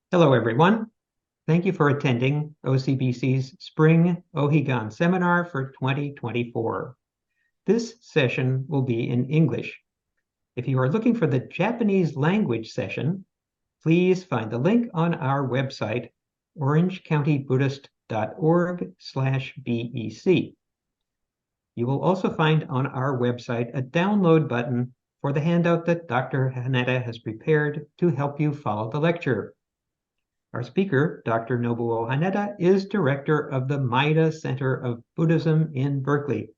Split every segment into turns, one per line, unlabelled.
Hello, everyone. Thank you for attending OCBC's Spring Ohigan Seminar for 2024. This session will be in English. If you are looking for the Japanese language session, please find the link on our website, orangecountybuddhist.org/BEC. You will also find on our website a download button for the handout that Dr. Haneda has prepared to help you follow the lecture. Our speaker, Dr. Nobuo Haneda, is director of the Maeda Center of Buddhism in Berkeley.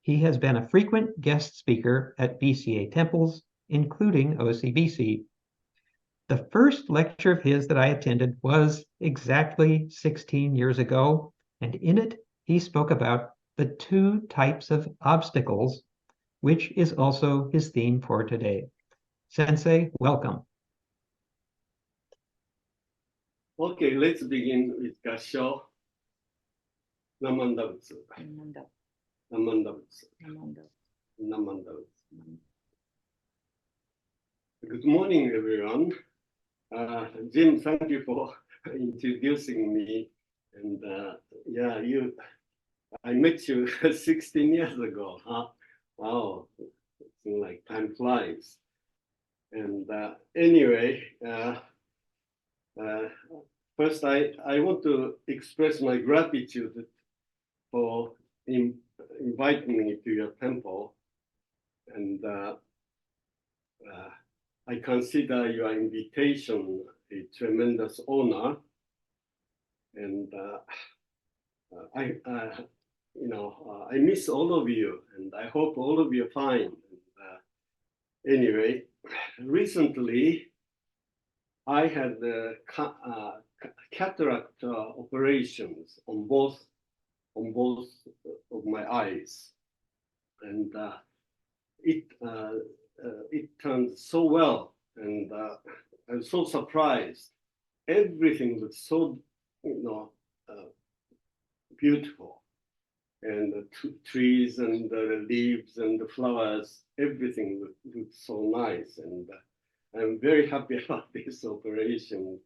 He has been a frequent guest speaker at BCA temples, including OCBC. The first lecture of his that I attended was exactly 16 years ago, and in it he spoke about the two types of obstacles, which is also his theme for today. Sensei, welcome.
Okay, let's begin with Gassho. Namanda Butsu. Namanda Butsu. Namanda Butsu. Good morning, everyone. Jim, thank you for introducing me. And I met you 16 years ago. Huh? Wow, it seems like time flies. And anyway, first, I want to express my gratitude for inviting me to your temple. And I consider your invitation a tremendous honor. And I miss all of you, and I hope all of you are fine. And, anyway, recently, I had cataract operations on both of my eyes, and it turned so well, and I was so surprised. Everything was so beautiful, and the trees and the leaves and the flowers, everything looked so nice, and I'm very happy about this operation.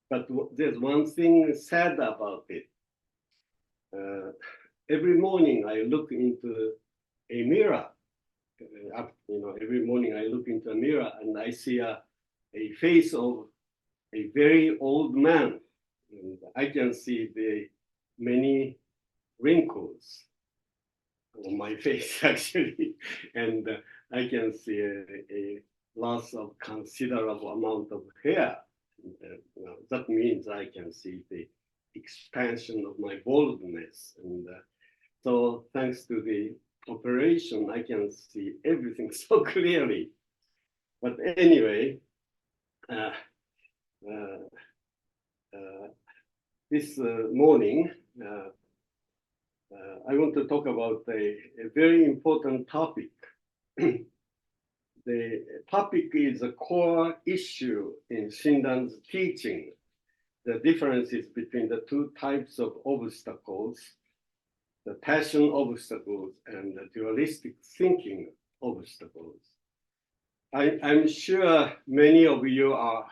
But there's one thing sad about it. Every morning I look into a mirror. Every morning I look into a mirror and I see a face of a very old man. And I can see the many wrinkles on my face, actually. And I can see a loss of considerable amount of hair. That means I can see the expansion of my baldness. And so thanks to the operation, I can see everything so clearly. But anyway, this morning, I want to talk about a very important topic. The topic is a core issue in Shinran's teaching, the differences between the two types of obstacles, the passion obstacles and the dualistic thinking obstacles. I'm sure many of you are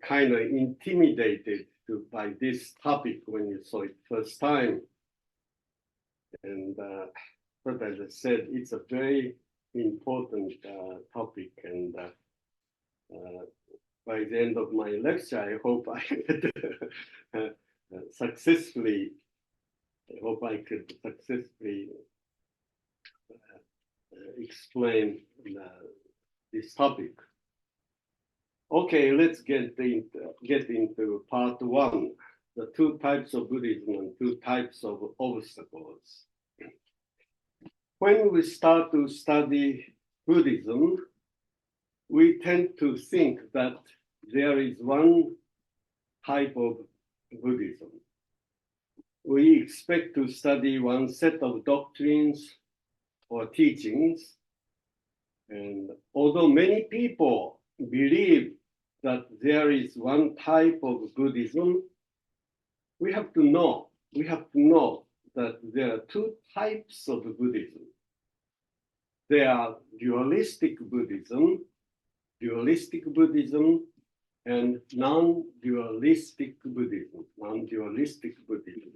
kind of intimidated by this topic when you saw it first time. And but as I said, it's a very important topic, and by the end of my lecture, I hope I could successfully explain this topic. Okay, let's get into part one, the two types of Buddhism and two types of obstacles. When we start to study Buddhism, we tend to think that there is one type of Buddhism. We expect to study one set of doctrines or teachings, and although many people believe that there is one type of Buddhism, we have to know that there are two types of Buddhism. There are dualistic Buddhism and non-dualistic Buddhism. Non-dualistic Buddhism.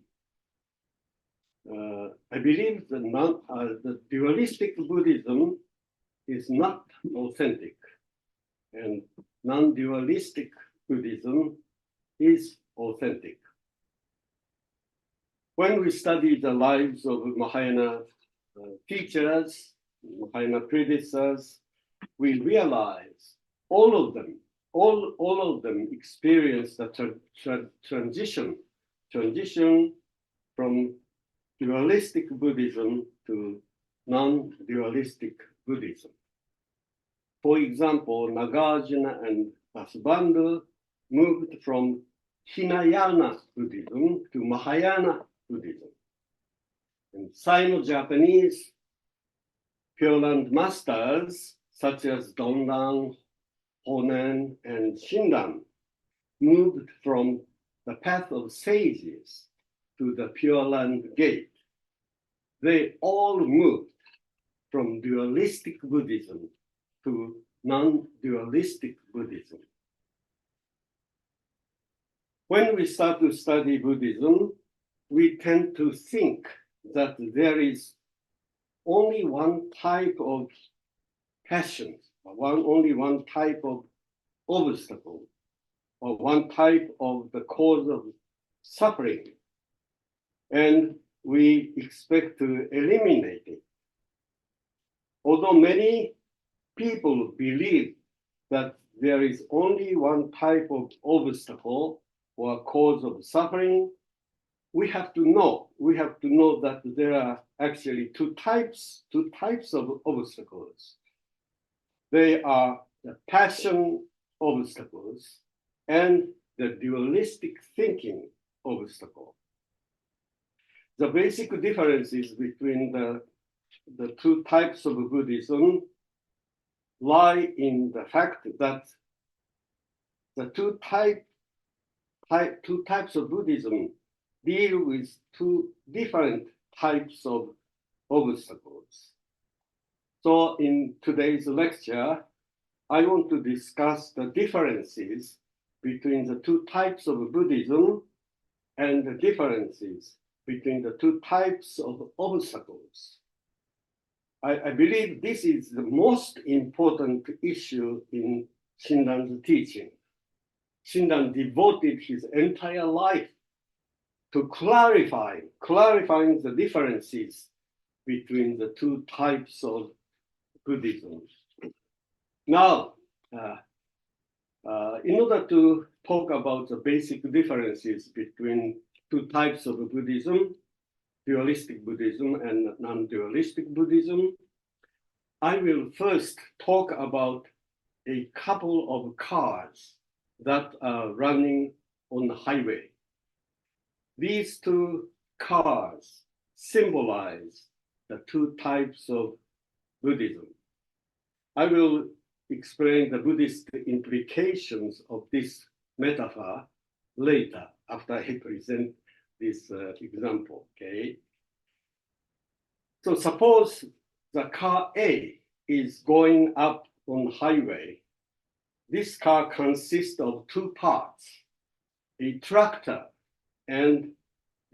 I believe the dualistic Buddhism is not authentic, and non-dualistic Buddhism is authentic. When we study the lives of Mahayana teachers, Mahayana predecessors, we realize all of them experienced a transition from dualistic Buddhism to non-dualistic Buddhism. For example, Nagarjuna and Vasubandhu moved from Hinayana Buddhism to Mahayana Buddhism. And Sino-Japanese Pure Land masters such as Donran, Honen, and Shinran moved from the path of sages to the Pure Land gate. They all moved from dualistic Buddhism to non-dualistic Buddhism. When we start to study Buddhism, we tend to think that there is only one type of passion, only one type of obstacle, or one type of the cause of suffering, and we expect to eliminate it. Although many people believe that there is only one type of obstacle or cause of suffering, we have to know that there are actually two types of obstacles. They are the passion obstacles and the dualistic thinking obstacle. The basic differences between the two types of Buddhism lie in the fact that the two types of Buddhism deal with two different types of obstacles. So in today's lecture, I want to discuss the differences between the two types of Buddhism and the differences between the two types of obstacles. I believe this is the most important issue in Shinran's teaching. Shinran devoted his entire life to clarifying the differences between the two types of Buddhism. Now, in order to talk about the basic differences between two types of Buddhism, dualistic Buddhism and non-dualistic Buddhism, I will first talk about a couple of cars that are running on the highway. These two cars symbolize the two types of Buddhism. I will explain the Buddhist implications of this metaphor later after I present this example, okay? So suppose the car A is going up on the highway. This car consists of two parts, a tractor and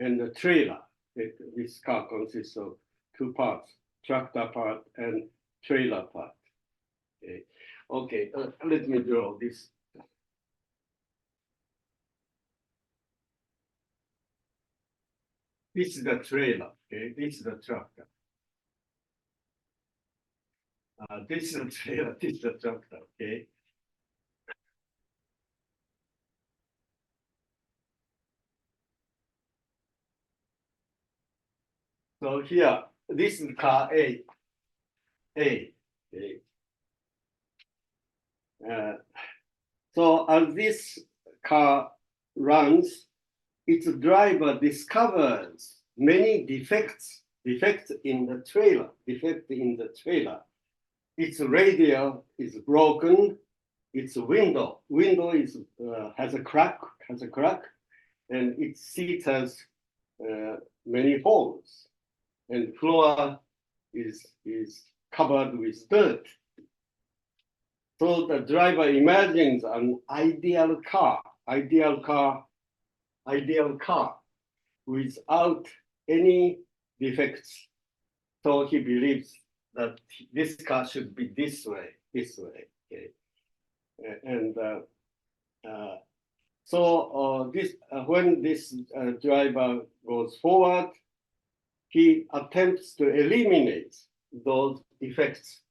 a trailer. This car consists of two parts, tractor part and trailer part. Okay, let me draw this. This is the trailer, okay? This is the tractor. This is the trailer, this is the tractor, okay? So here, this is car A. Okay. So as this car runs, its driver discovers many defects in the trailer. Its radio is broken. Its window is has a crack, and its seat has many holes, and floor is covered with dirt. So the driver imagines an ideal car without any defects. So he believes that this car should be this way. Okay, and when this driver goes forward, he attempts to eliminate those effects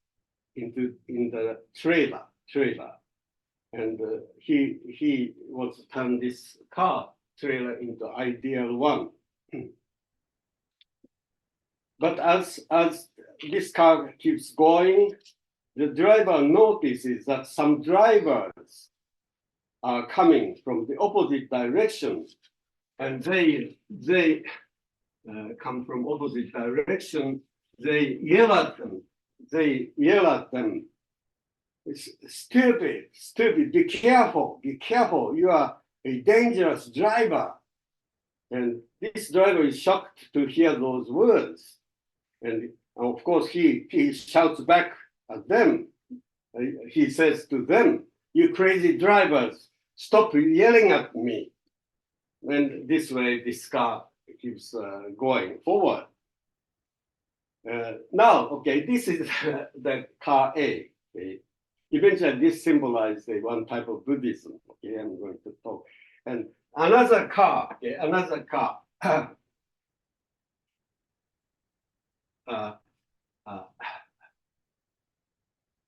in the trailer, and he wants to turn this car trailer into ideal one. But as this car keeps going, the driver notices that some drivers are coming from the opposite direction, and they come from opposite direction. They yell at them. Stupid, be careful. You are a dangerous driver. And this driver is shocked to hear those words. And of course, he shouts back at them. He says to them, "You crazy drivers, stop yelling at me." And this way, this car keeps going forward. Now, okay, this is the car A. Okay. Eventually, this symbolizes one type of Buddhism. Okay, I'm going to talk. And another car. Okay, another car.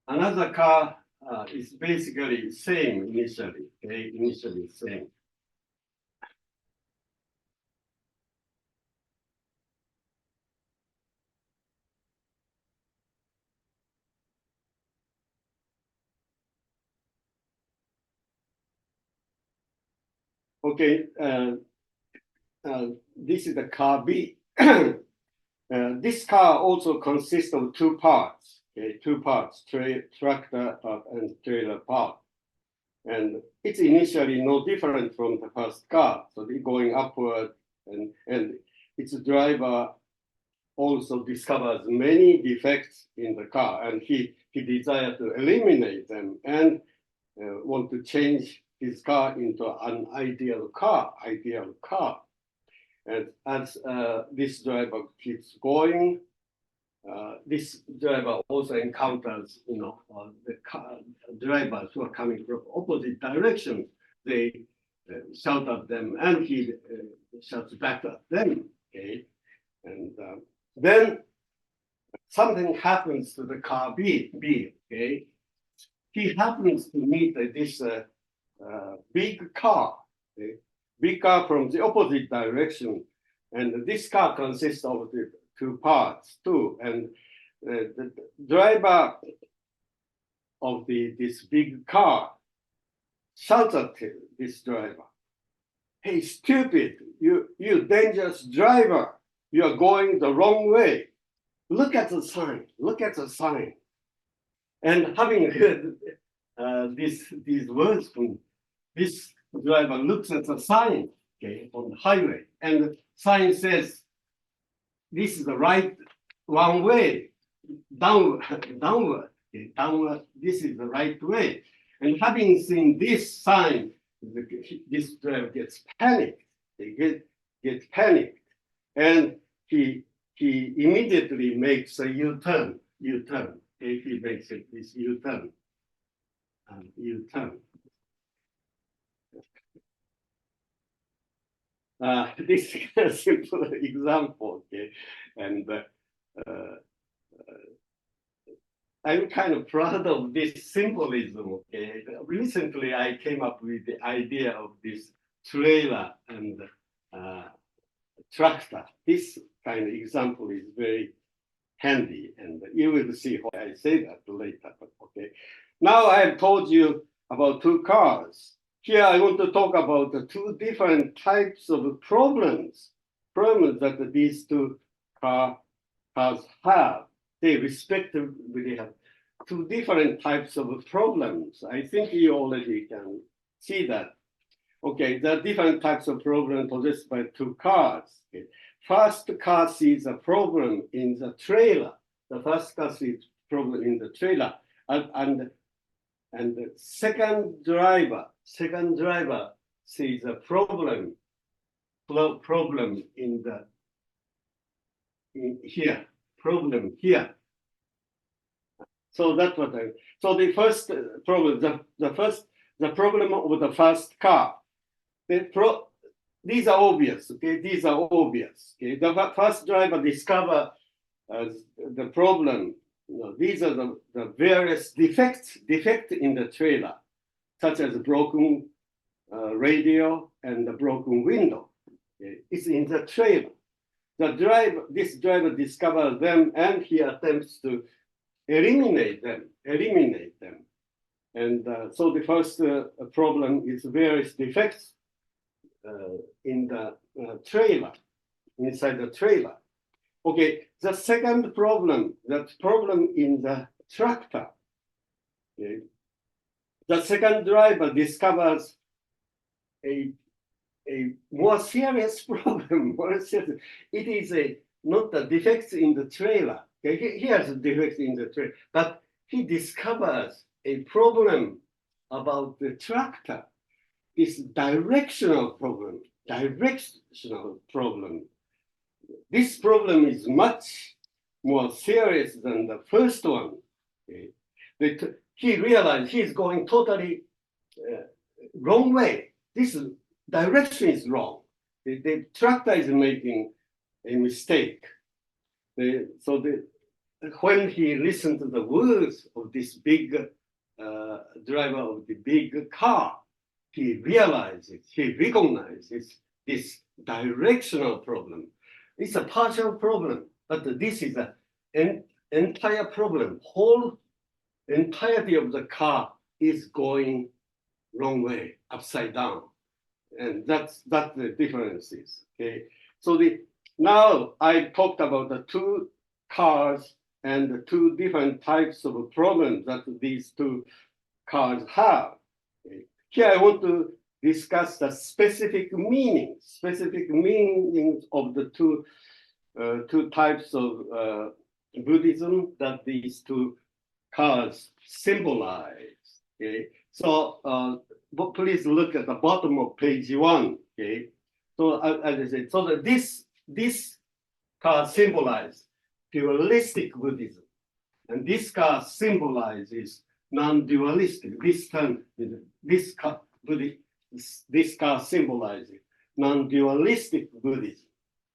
Another car is basically same initially. Okay, initially same. Okay, this is the car B. This car also consists of two parts. Okay, two parts: tractor part and trailer part. And it's initially no different from the first car. So they're going upward, and its driver also discovers many defects in the car, and he desires to eliminate them and want to change his car into an ideal car. And as this driver keeps going, this driver also encounters, the drivers who are coming from opposite directions. They shout at them, and he shouts back at them. Okay, and then something happens to the car B. Okay, he happens to meet this big car. Okay? Big car from the opposite direction, and this car consists of the two parts too. And the driver of this big car shouts at this driver, "Hey, stupid! You dangerous driver! You are going the wrong way. Look at the sign. And having heard these words from this driver, looks at the sign, okay, on the highway, and the sign says, "This is the right one way, downward. Okay, downward. This is the right way." And having seen this sign, this driver gets panicked. He gets panicked, and he immediately makes a U-turn. Okay, he makes this U-turn. This is a simple example, okay, and I'm kind of proud of this symbolism. Okay, recently I came up with the idea of this trailer and tractor. This kind of example is very handy, and you will see why I say that later. But okay, now I have told you about two cars. Here I want to talk about the two different types of problems that these two cars have. They respectively have two different types of problems. I think you already can see that. Okay, there are different types of problems possessed by two cars. Okay. First car sees a problem in the trailer. The first car sees problem in the trailer, and And the second driver sees a problem in here, problem here. So that's what so the first problem, the problem of the first car. These are obvious, okay? These are obvious. Okay? The first driver discover the problem. You know, these are the various defects in the trailer, such as broken radio and the broken window. Okay? It's in the trailer. This driver discovers them, and he attempts to eliminate them. And so the first problem is various defects in the trailer, inside the trailer. Okay, the second problem, that problem in the tractor. Okay. The second driver discovers a more serious problem. It is not the defects in the trailer. Okay, he has defects in the trailer, but he discovers a problem about the tractor. This directional problem. This problem is much more serious than the first one. Okay. He realized he's going totally wrong way. This direction is wrong. The tractor is making a mistake. When he listened to the words of this big driver of the big car, he recognizes this directional problem. It's a partial problem, but this is an entire problem. Whole entirety of the car is going wrong way, upside down. And that's the differences. Okay. So now I talked about the two cars and the two different types of problems that these two cars have. Okay. Here I want to discuss the specific meanings of the two types of Buddhism that these two cars symbolize. Okay. So but please look at the bottom of page 1. Okay. So as I said, so that this card symbolizes dualistic Buddhism, and this card symbolizes non-dualistic. This card symbolizes non-dualistic Buddhism.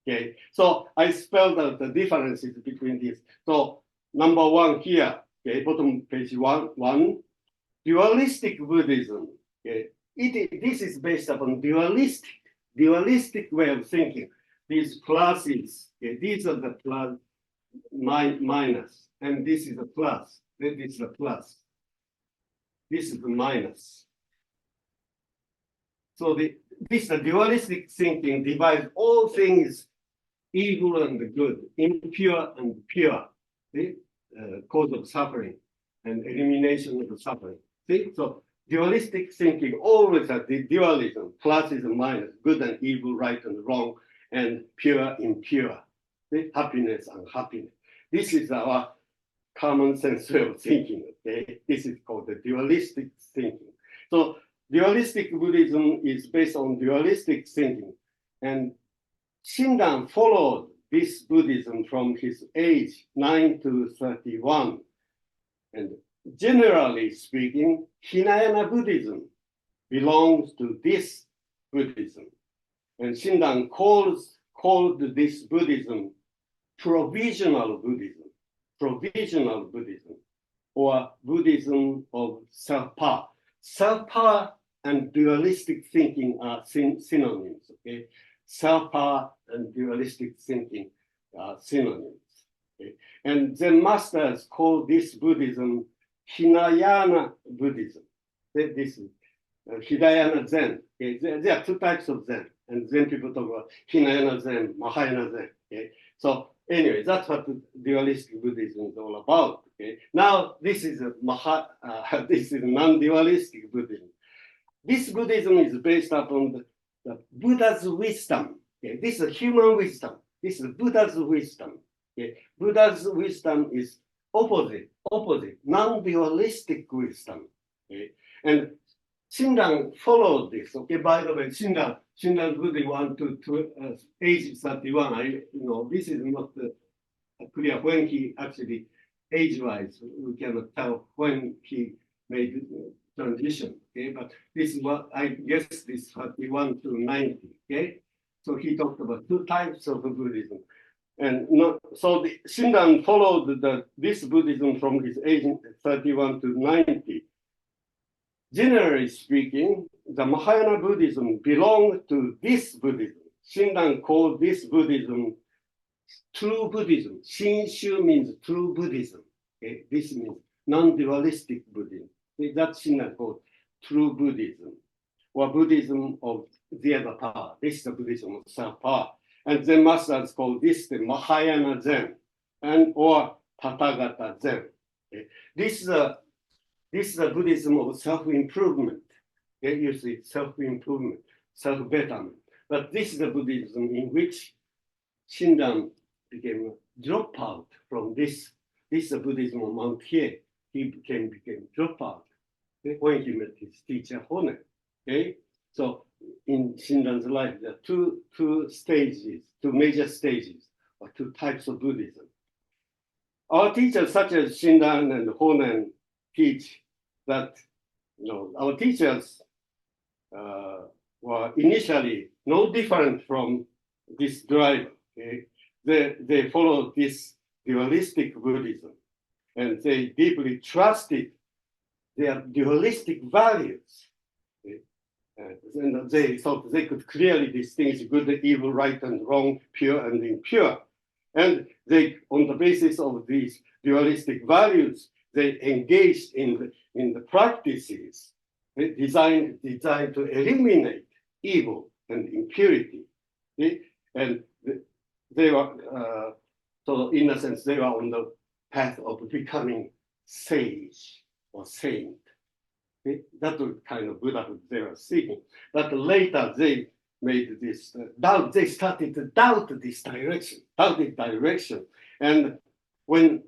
Okay. So I spelled out the differences between these. So number 1 here. Okay. Bottom page 1. Dualistic Buddhism. Okay. This is based upon dualistic way of thinking. These pluses, okay, these are the plus, minus, and this is a plus. This is a plus. This is the minus. So this dualistic thinking divides all things evil and good, impure and pure, the cause of suffering and elimination of the suffering. See? So dualistic thinking always has the dualism, pluses and minus, good and evil, right and wrong, and pure, impure, see? Happiness and unhappiness. This is our common sense way of thinking. Okay? This is called the dualistic thinking. So dualistic Buddhism is based on dualistic thinking. And Shinran followed this Buddhism from his age 9 to 31. And generally speaking, Hinayana Buddhism belongs to this Buddhism. And Shinran called this Buddhism provisional Buddhism, or Buddhism of self-power. Self-power and dualistic thinking are synonyms, okay? Self-power and dualistic thinking are synonyms. Okay? And Zen masters call this Buddhism Hinayana Buddhism. This is Hinayana Zen. Okay? There are two types of Zen, and Zen people talk about Hinayana Zen, Mahayana Zen. Okay? So anyway, that's what dualistic Buddhism is all about. Okay? Now this is this is non-dualistic Buddhism. This Buddhism is based upon the Buddha's wisdom. Okay? This is human wisdom. This is Buddha's wisdom. Okay? Buddha's wisdom is opposite, non-dualistic wisdom. Okay? And Shinran followed this. Okay, by the way, Shinran really want to age 31. This is not clear when he actually age-wise. We cannot tell when he made the transition. Okay, but this is what I guess this 31 to 90. Okay, so he talked about two types of Buddhism. And so Shinran followed this Buddhism from his age 31 to 90. Generally speaking, the Mahayana Buddhism belonged to this Buddhism. Shinran called this Buddhism true Buddhism. Shinshu means true Buddhism. Okay? This means non-dualistic Buddhism. That's Shinran called true Buddhism, or Buddhism of the other power. This is the Buddhism of self-power. And Zen masters call this the Mahayana Zen, or Tathagata Zen. Okay? This is a Buddhism of self-improvement. Okay? You see, self-improvement, self-betterment. But this is a Buddhism in which Shinran became dropout from this. This is a Buddhism of Mount Hiei. He became dropout, okay, when he met his teacher Honen. Okay, so in Shinran's life, there are two stages, two major stages, or two types of Buddhism. Our teachers, such as Shinran and Honen, teach that our teachers were initially no different from this driver. Okay? They followed this dualistic Buddhism, and they deeply trusted their dualistic values. Okay? And they thought they could clearly distinguish good and evil, right and wrong, pure and impure. And they, on the basis of these dualistic values, they engaged in the practices designed to eliminate evil and impurity. Okay? And they were, so in a sense, they were on the path of becoming sage or saint. Okay? That's the kind of Buddhahood they were seeking. But later they made this doubt. They started to doubt this direction. And when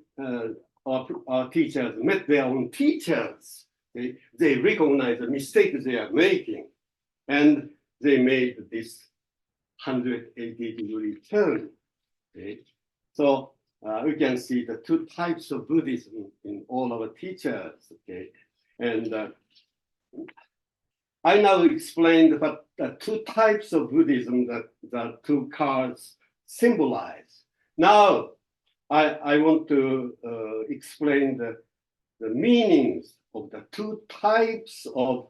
our teachers met their own teachers, they recognized the mistake they are making, and they made this 180-degree turn. Okay? So we can see the two types of Buddhism in all our teachers. Okay? And I now explained what the two types of Buddhism that the two cards symbolize. Now, I want to explain the meanings of the two types of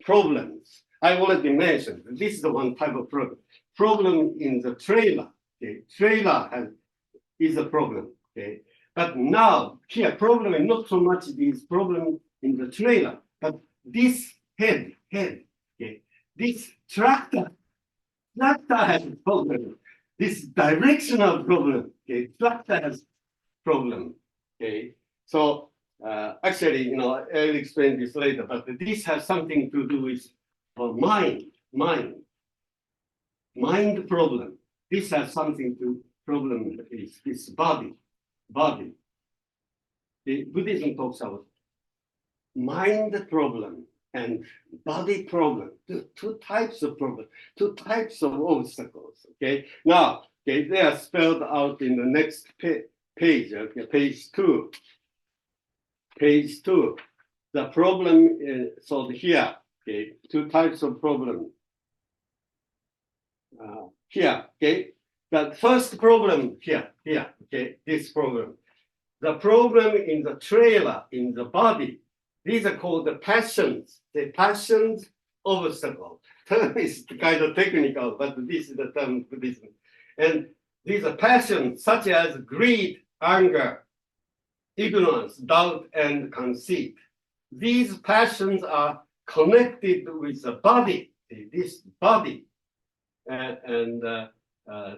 problems. I already mentioned this is the one type of problem. Problem in the trailer. Okay? Trailer is a problem. Okay? But now, here, problem is not so much this problem in the trailer, but this head. Okay? This tractor has a problem. This directional problem. Okay? Tractor has problem. Okay? So actually, I'll explain this later, but this has something to do with mind problem. This has something to problem is this body. The Buddhism talks about mind problem and body problem. Two types of problem, two types of obstacles. Okay. Now, okay, they are spelled out in the next page. Okay, page 2. Page 2. The problem is so here. Okay, two types of problem. Here, okay. The first problem here, okay, this problem. The problem in the trailer, in the body, these are called the passions. The passions obstacle. Term is kind of technical, but this is the term Buddhism. And these are passions such as greed, anger, ignorance, doubt, and conceit. These passions are connected with the body, this body. And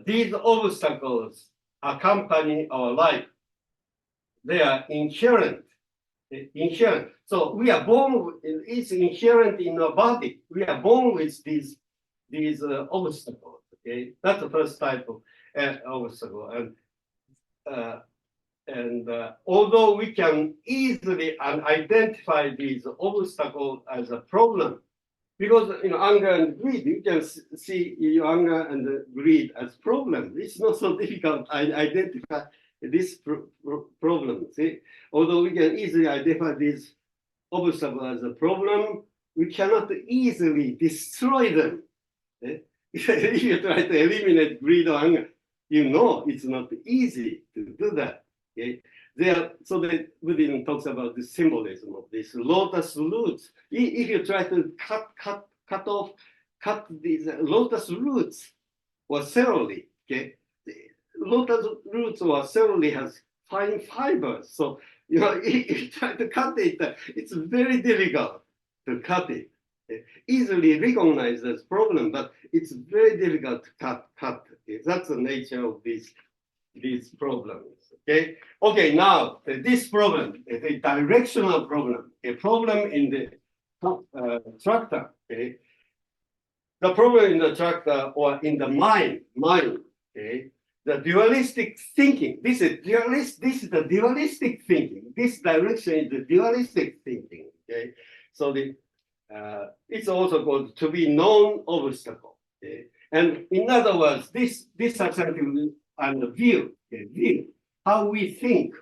these obstacles accompany our life. They are inherent. So we are born, it's inherent in our body. We are born with these obstacles. Okay, that's the first type of obstacle. And although we can easily identify these obstacles as a problem, because anger and greed, you can see your anger and greed as problems. It's not so difficult to identify this problem. See, although we can easily identify this obstacle as a problem, we cannot easily destroy them. If you try to eliminate greed or anger, it's not easy to do that. Okay? So the Buddhism talks about the symbolism of this lotus roots. If you try to cut these lotus roots or celery, okay? The lotus roots or celery has fine fibers. So if you try to cut it, it's very difficult to cut it. Easily recognized as problem, but it's very difficult to cut. That's the nature of these problems. Okay. Now this problem, the directional problem, a problem in the tractor. Okay, the problem in the tractor or in the mind. Okay, the dualistic thinking. This is the dualistic thinking. This direction is the dualistic thinking. Okay, so it's also called to be known obstacle. Okay? And in other words, this acceptance and view, how we think,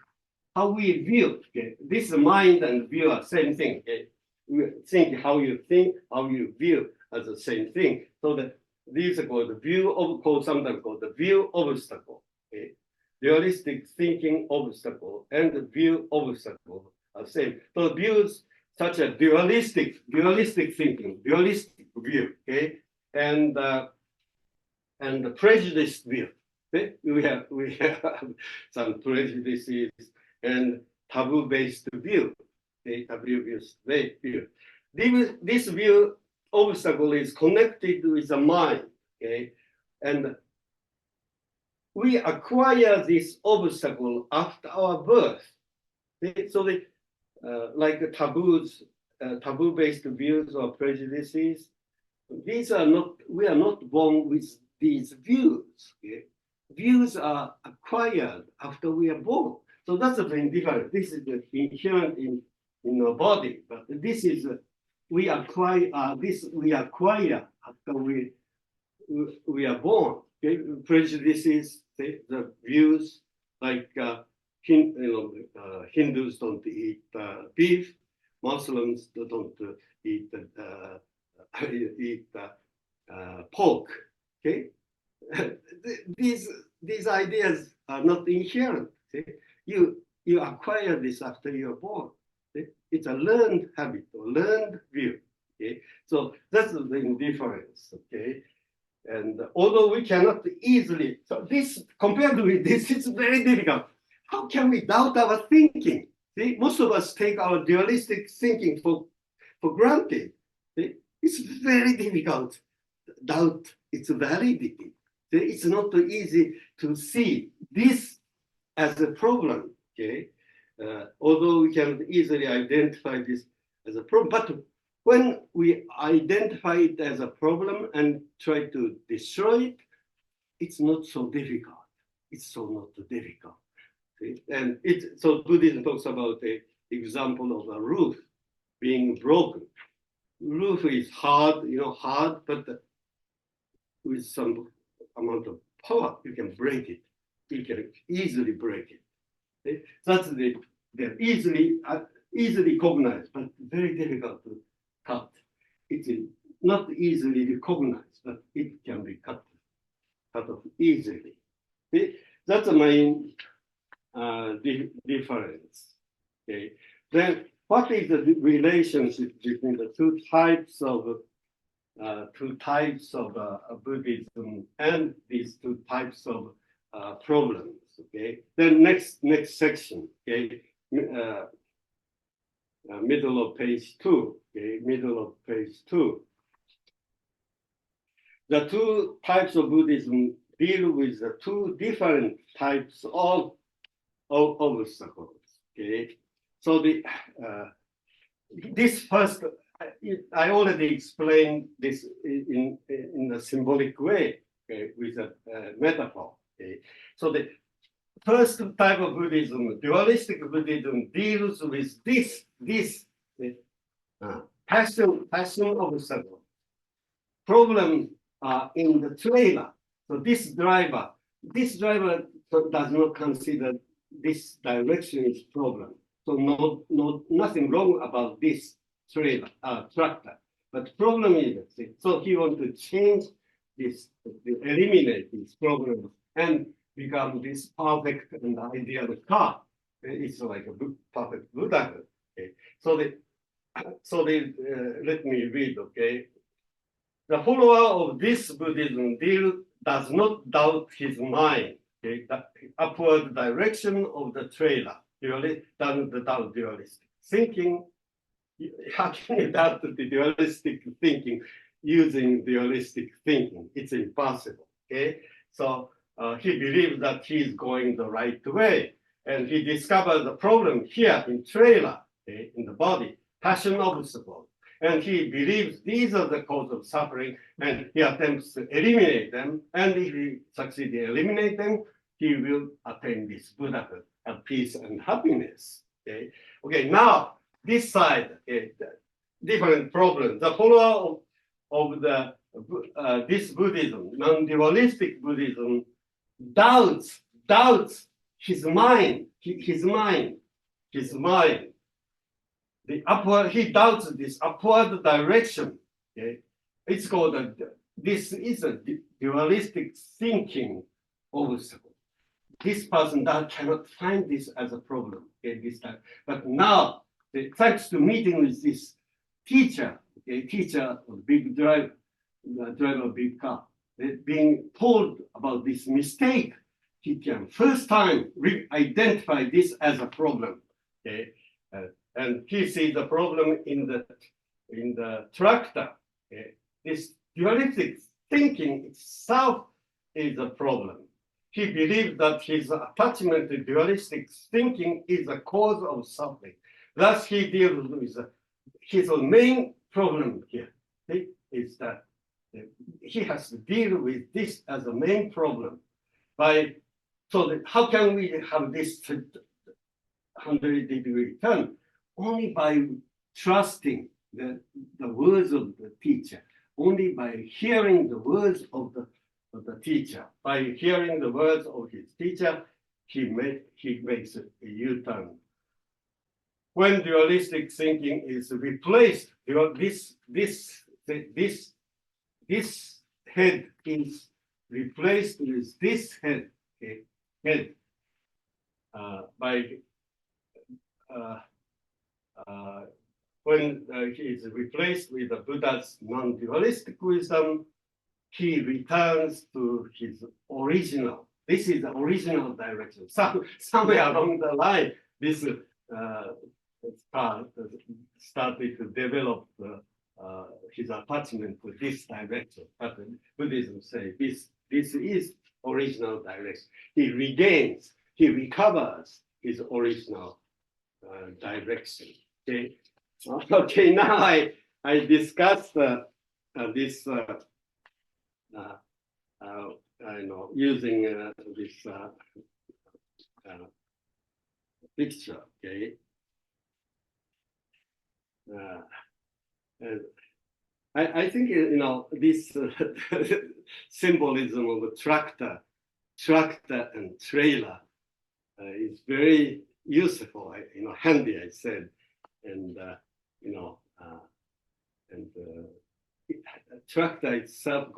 how we view. Okay? This mind and view are same thing. Okay? We think how you view as the same thing. So these are called the view sometimes called the view obstacle. Okay? Dualistic thinking obstacle and the view obstacle are same. So views such as dualistic thinking, dualistic view, okay, and the prejudiced view. Okay? We have some prejudices and taboo-based view. Okay? Taboo-based view. This view obstacle is connected with the mind. Okay, and we acquire this obstacle after our birth. Okay? So like taboo-based views or prejudices, we are not born with these views. Okay? Views are acquired after we are born. So that's a very different. This is inherent in our body, but this is we acquire after we are born. Okay? Prejudices, the views like Hindus don't eat beef, Muslims don't eat pork. Okay, these ideas are not inherent. Okay? You acquire this after you're born. Okay? It's a learned habit or learned view. Okay, so that's the difference. Okay. And although we cannot easily, so this compared with this, it's very difficult. How can we doubt our thinking? See, most of us take our dualistic thinking for granted. See? It's very difficult to doubt its validity. See? It's not easy to see this as a problem. Okay, although we can easily identify this as a problem, but when we identify it as a problem and try to destroy it, it's not so difficult. It's so not difficult. See? And so Buddhism talks about the example of a roof being broken. Roof is hard, but with some amount of power, you can break it. You can easily break it. See? That's they're easily cognized, but very difficult to cut. It is not easily recognized, but it can be cut off easily. See? That's the main difference. Okay. Then, what is the relationship between the two types of Buddhism and these two types of problems? Okay. Then next section. Okay. Middle of page 2. Okay. Middle of page 2. The two types of Buddhism deal with the two different types of obstacles. Okay, so this first, I already explained this in a symbolic way, okay, with a metaphor. Okay, so the first type of Buddhism, dualistic Buddhism, deals with this passion obstacle. Problem in the trailer. So this driver does not consider this direction is problem. So nothing wrong about this trailer, tractor. But problem is, so he wants to change this, eliminate this problem and become this perfect and ideal car. It's like a perfect Buddha. Okay? So let me read, okay? The follower of this Buddhism does not doubt his mind, okay? The upward direction of the trailer, doesn't doubt dualistic thinking. How can you doubt the dualistic thinking using dualistic thinking? It's impossible, okay? So he believes that he's going the right way. And he discovers the problem here in trailer, okay, in the body, passion obstacle. And he believes these are the cause of suffering, and he attempts to eliminate them. And if he succeeds in eliminating them, he will attain this Buddhahood of peace and happiness. Okay, okay. Now this side, okay, different problems. The follower of the this Buddhism, non-dualistic Buddhism, doubts his mind. The upward, he doubts this upward direction. Okay? It's called this is a dualistic thinking obstacle. This person that cannot find this as a problem, okay, this time. But now, thanks to meeting with this teacher, okay, teacher of big driver of big car, being told about this mistake, he can first time identify this as a problem. Okay. And he sees the problem in the tractor. Okay? This dualistic thinking itself is a problem. He believes that his attachment to dualistic thinking is the cause of suffering. Thus, he deals with his main problem here. Is that he has to deal with this as a main problem. How can we have this 180-degree turn? Only by trusting the words of the teacher, only by hearing the words of the teacher. By hearing the words of his teacher, he makes a U-turn. When dualistic thinking is replaced, this head is replaced with this head, okay, when he is replaced with the Buddha's non-dualistic wisdom, he returns to his original. This is the original direction. Somewhere along the line, this started to develop his attachment to this direction. But Buddhism says this is original direction. He recovers his original direction. Okay. Okay. Now I discussed this. Using this picture. Okay. And I think this symbolism of a tractor and trailer is very useful. Handy. I said, and tractor itself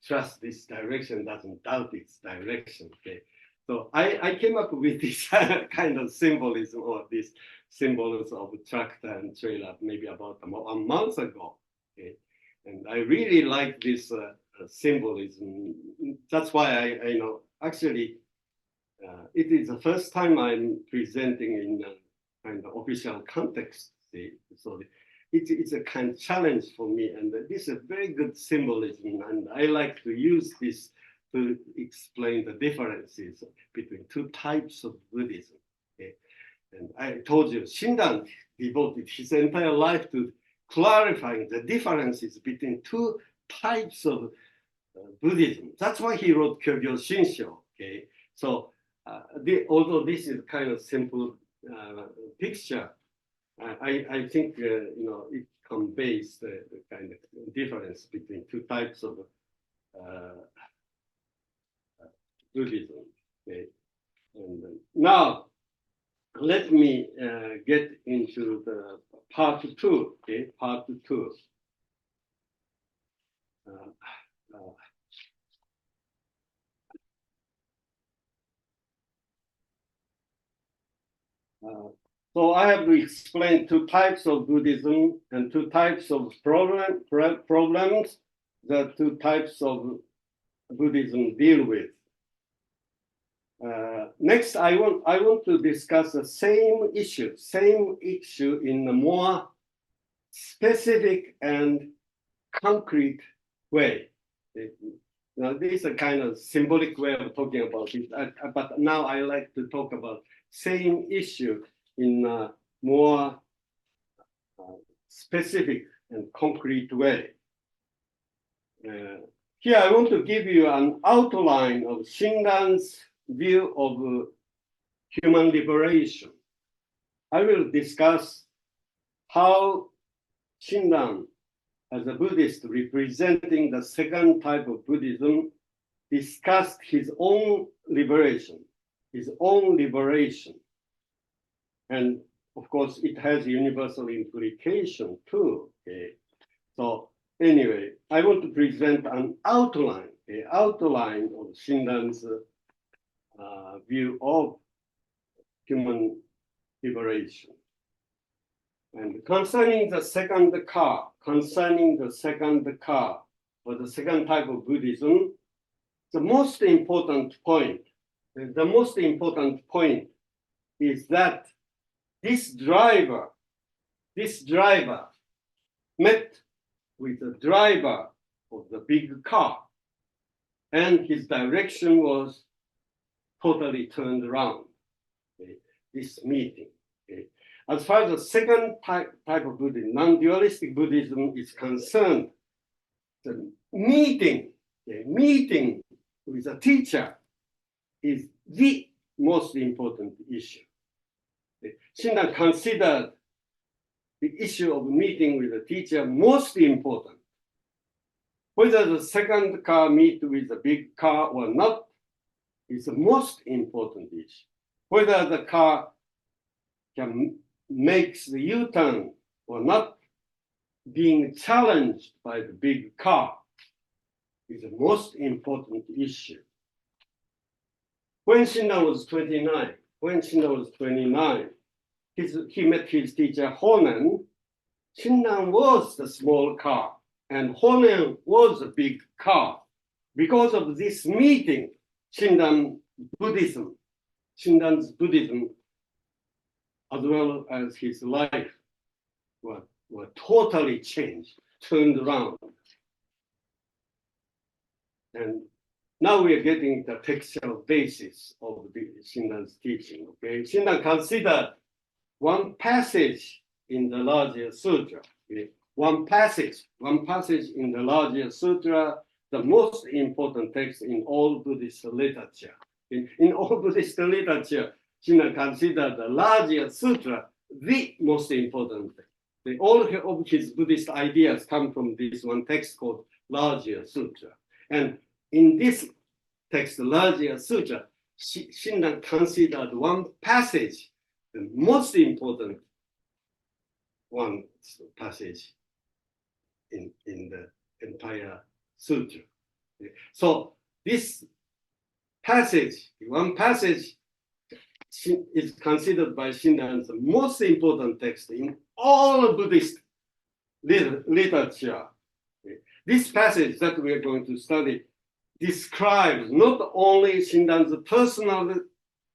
trust this direction, doesn't doubt its direction. Okay, so I came up with this kind of symbolism, or this symbols of tractor and trailer maybe about a month ago. Okay, and I really like this symbolism. That's why I actually it is the first time I'm presenting in a kind of official context. So it's a kind of challenge for me, and this is a very good symbolism, and I like to use this to explain the differences between two types of Buddhism. Okay? And I told you, Shinran devoted his entire life to clarifying the differences between two types of Buddhism. That's why he wrote Kyogyo Shinsho. Okay, so although this is kind of simple picture, I think it conveys the kind of difference between two types of Buddhism. Okay? And now let me get into the part two. Okay, part two. So I have to explain two types of Buddhism and two types of problems that two types of Buddhism deal with. Next, I want to discuss the same issue in a more specific and concrete way. Now, this is a kind of symbolic way of talking about it, but now I like to talk about same issue in a more specific and concrete way. Here, I want to give you an outline of Shinran's view of human liberation. I will discuss how Shinran, as a Buddhist representing the second type of Buddhism, discussed his own liberation. And of course, it has universal implication too. Okay? So anyway, I want to present an outline of Shinran's view of human liberation. And concerning the second car, or the second type of Buddhism, the most important point is that this driver met with the driver of the big car, and his direction was totally turned around. Okay? This meeting. Okay? As far as the second type of Buddhism, non-dualistic Buddhism is concerned, the meeting with a teacher is the most important issue. Shinran considered the issue of meeting with a teacher most important. Whether the second car meet with the big car or not is the most important issue. Whether the car can make the U-turn or not, being challenged by the big car is the most important issue. When Shinran was 29, he met his teacher Honen. Shinran was the small car, and Honen was a big car. Because of this meeting, Shinran's Buddhism, as well as his life, were totally changed, turned around. And now we are getting the textual basis of Shinran's teaching. Okay? Shinran considered one passage in the larger sutra. Okay? One passage in the larger sutra, the most important text in all Buddhist literature. In all Buddhist literature, Shinran considered the larger sutra the most important. All of his Buddhist ideas come from this one text called Larger Sutra. And in this text, Larger Sutra, Shinran considered one passage the most important passage in the entire sutra. So this passage, one passage, is considered by Shinran as the most important text in all Buddhist literature. This passage that we are going to study describes not only Shinran's personal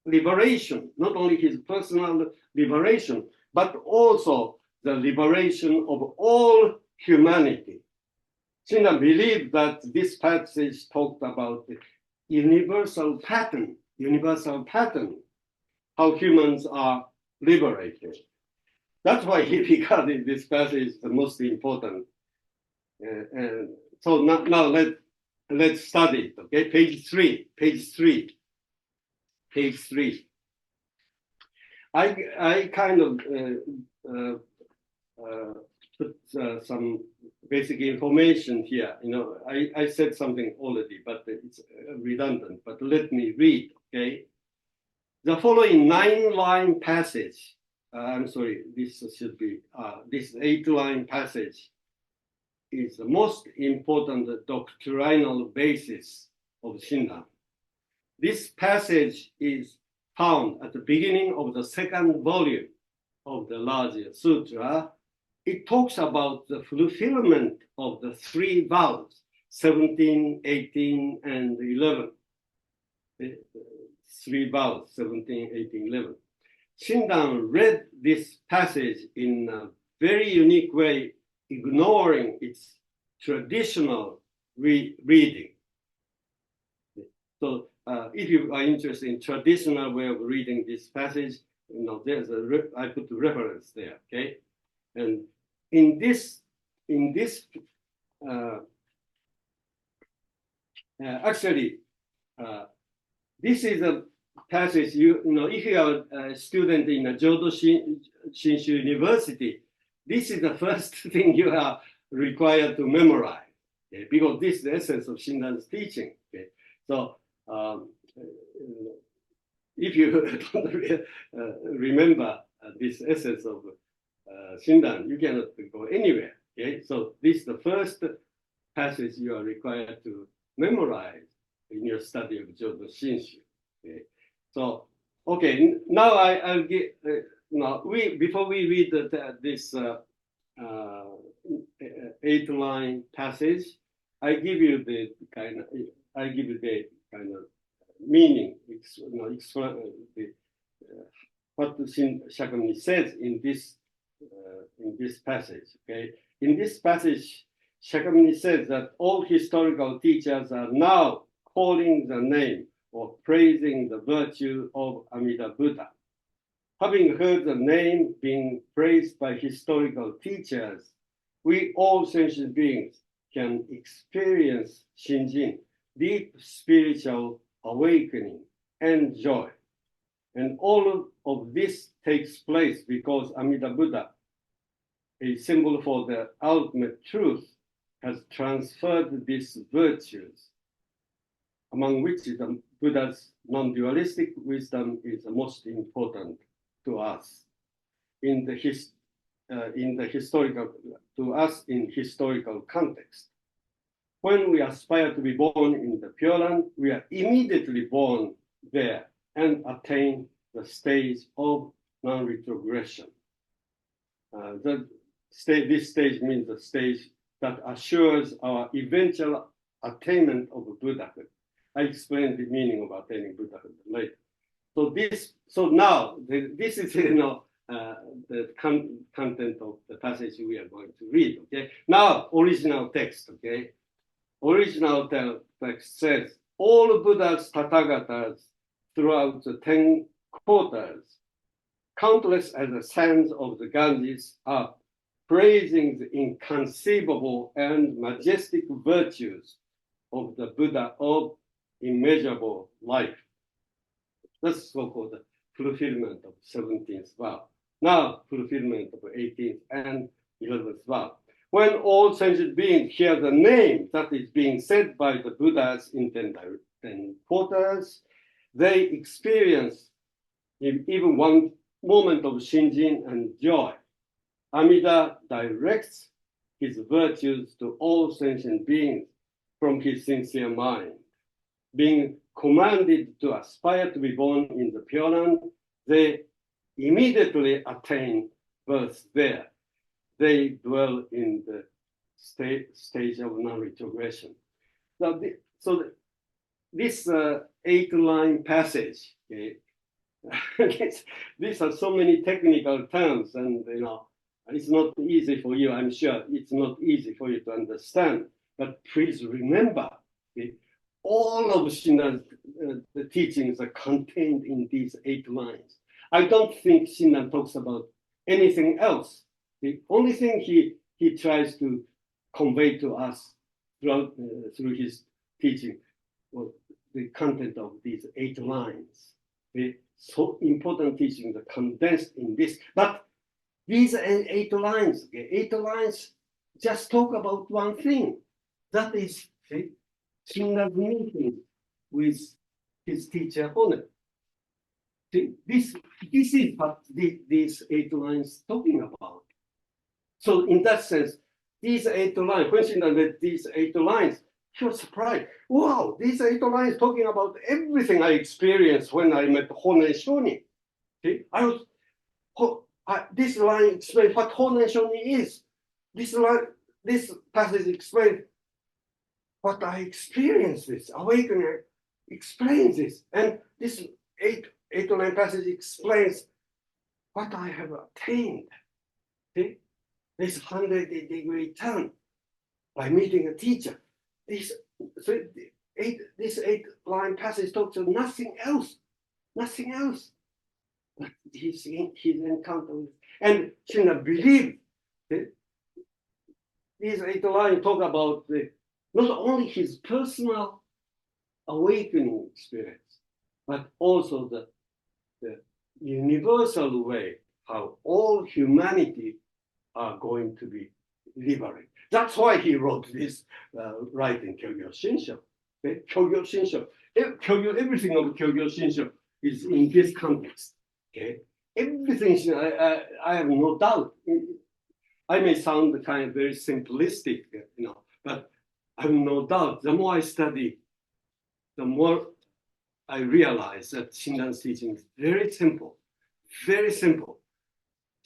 liberation, but also the liberation of all humanity. Shinran believed that this passage talked about the universal pattern, how humans are liberated. That's why he regarded this passage the most important. And so now let's study it. Okay, page 3. page 3. I kind of put some basic information here. I said something already, but it's redundant. But let me read. Okay, the following 9-line passage. I'm sorry. This should be this 8-line passage is the most important doctrinal basis of Shinran. This passage is found at the beginning of the second volume of the larger sutra. It talks about the fulfillment of the 3 vows, 17, 18, and 11. 3 vows, 17, 18, 11. Shinran read this passage in a very unique way, ignoring its traditional reading. So if you are interested in traditional way of reading this passage, there's I put the reference there, okay? And in this actually, this is a passage, if you are a student in a Jodo Shinshu University, this is the first thing you are required to memorize, okay? Because this is the essence of Shinran's teaching. Okay? So if you don't remember this essence of Shinran, you cannot go anywhere. Okay? So this is the first passage you are required to memorize in your study of Jodo Shinshu. Okay? So, okay, now I'll get, before we read this 8-line passage, I give you the kind of meaning, what Shakyamuni says in this passage. Okay, in this passage, Shakyamuni says that all historical teachers are now calling the name or praising the virtue of Amida Buddha. Having heard the name being praised by historical teachers, we all sentient beings can experience Shinjin, deep spiritual awakening and joy. And all of this takes place because Amida Buddha, a symbol for the ultimate truth, has transferred these virtues, among which the Buddha's non-dualistic wisdom is the most important to us in the historical context. When we aspire to be born in the Pure Land, we are immediately born there and attain the stage of non-retrogression. This stage means the stage that assures our eventual attainment of Buddhahood. I explain the meaning of attaining Buddhahood later. So now this is the content of the passage we are going to read. Okay. Now original text. Okay. Original text says, all Buddhas, Tathagatas throughout the 10 quarters, countless as the sands of the Ganges, are praising the inconceivable and majestic virtues of the Buddha of immeasurable life. That's so-called fulfillment of 17th vow. Now, fulfillment of 18th and 11th vow. When all sentient beings hear the name that is being said by the Buddhas in 10 quarters, they experience even one moment of Shinjin and joy. Amida directs his virtues to all sentient beings from his sincere mind. Being commanded to aspire to be born in the Pure Land, they immediately attain birth there. They dwell in the stage of non-retrogression. So this 8-line passage, okay, these are so many technical terms, and it's not easy for you. I'm sure it's not easy for you to understand. But please remember, okay, all of Shinran's the teachings are contained in these 8 lines. I don't think Shinran talks about anything else. The only thing he tries to convey to us through his teaching was the content of these 8 lines. so important teachings are condensed in this. But these 8 lines, 8 lines just talk about one thing. That is Shinran's meeting with his teacher Hone. This is what these 8 lines talking about. So in that sense, these 8 lines, when Shinran read these 8 lines, he was surprised. Wow, these 8 lines talking about everything I experienced when I met Hone Shoni. This line explains what Hone Shoni is. This passage explains what I experienced. This awakening explains this, and this 8 line passage explains what I have attained. See? This 180-degree turn by meeting a teacher. This 8-line passage talks of nothing else. But his encounter with, and Shinran believed these 8 lines talk about not only his personal awakening experience, but also the universal way how all humanity are going to be liberated. That's why he wrote this writing, Kyogyo Shinsho. Kyogyo Shinsho. Everything of Kyogyo Shinsho is in this context. Everything, I have no doubt. I may sound kind of very simplistic, but I have no doubt. The more I study, the more I realize that Shinran's teaching is very simple, very simple.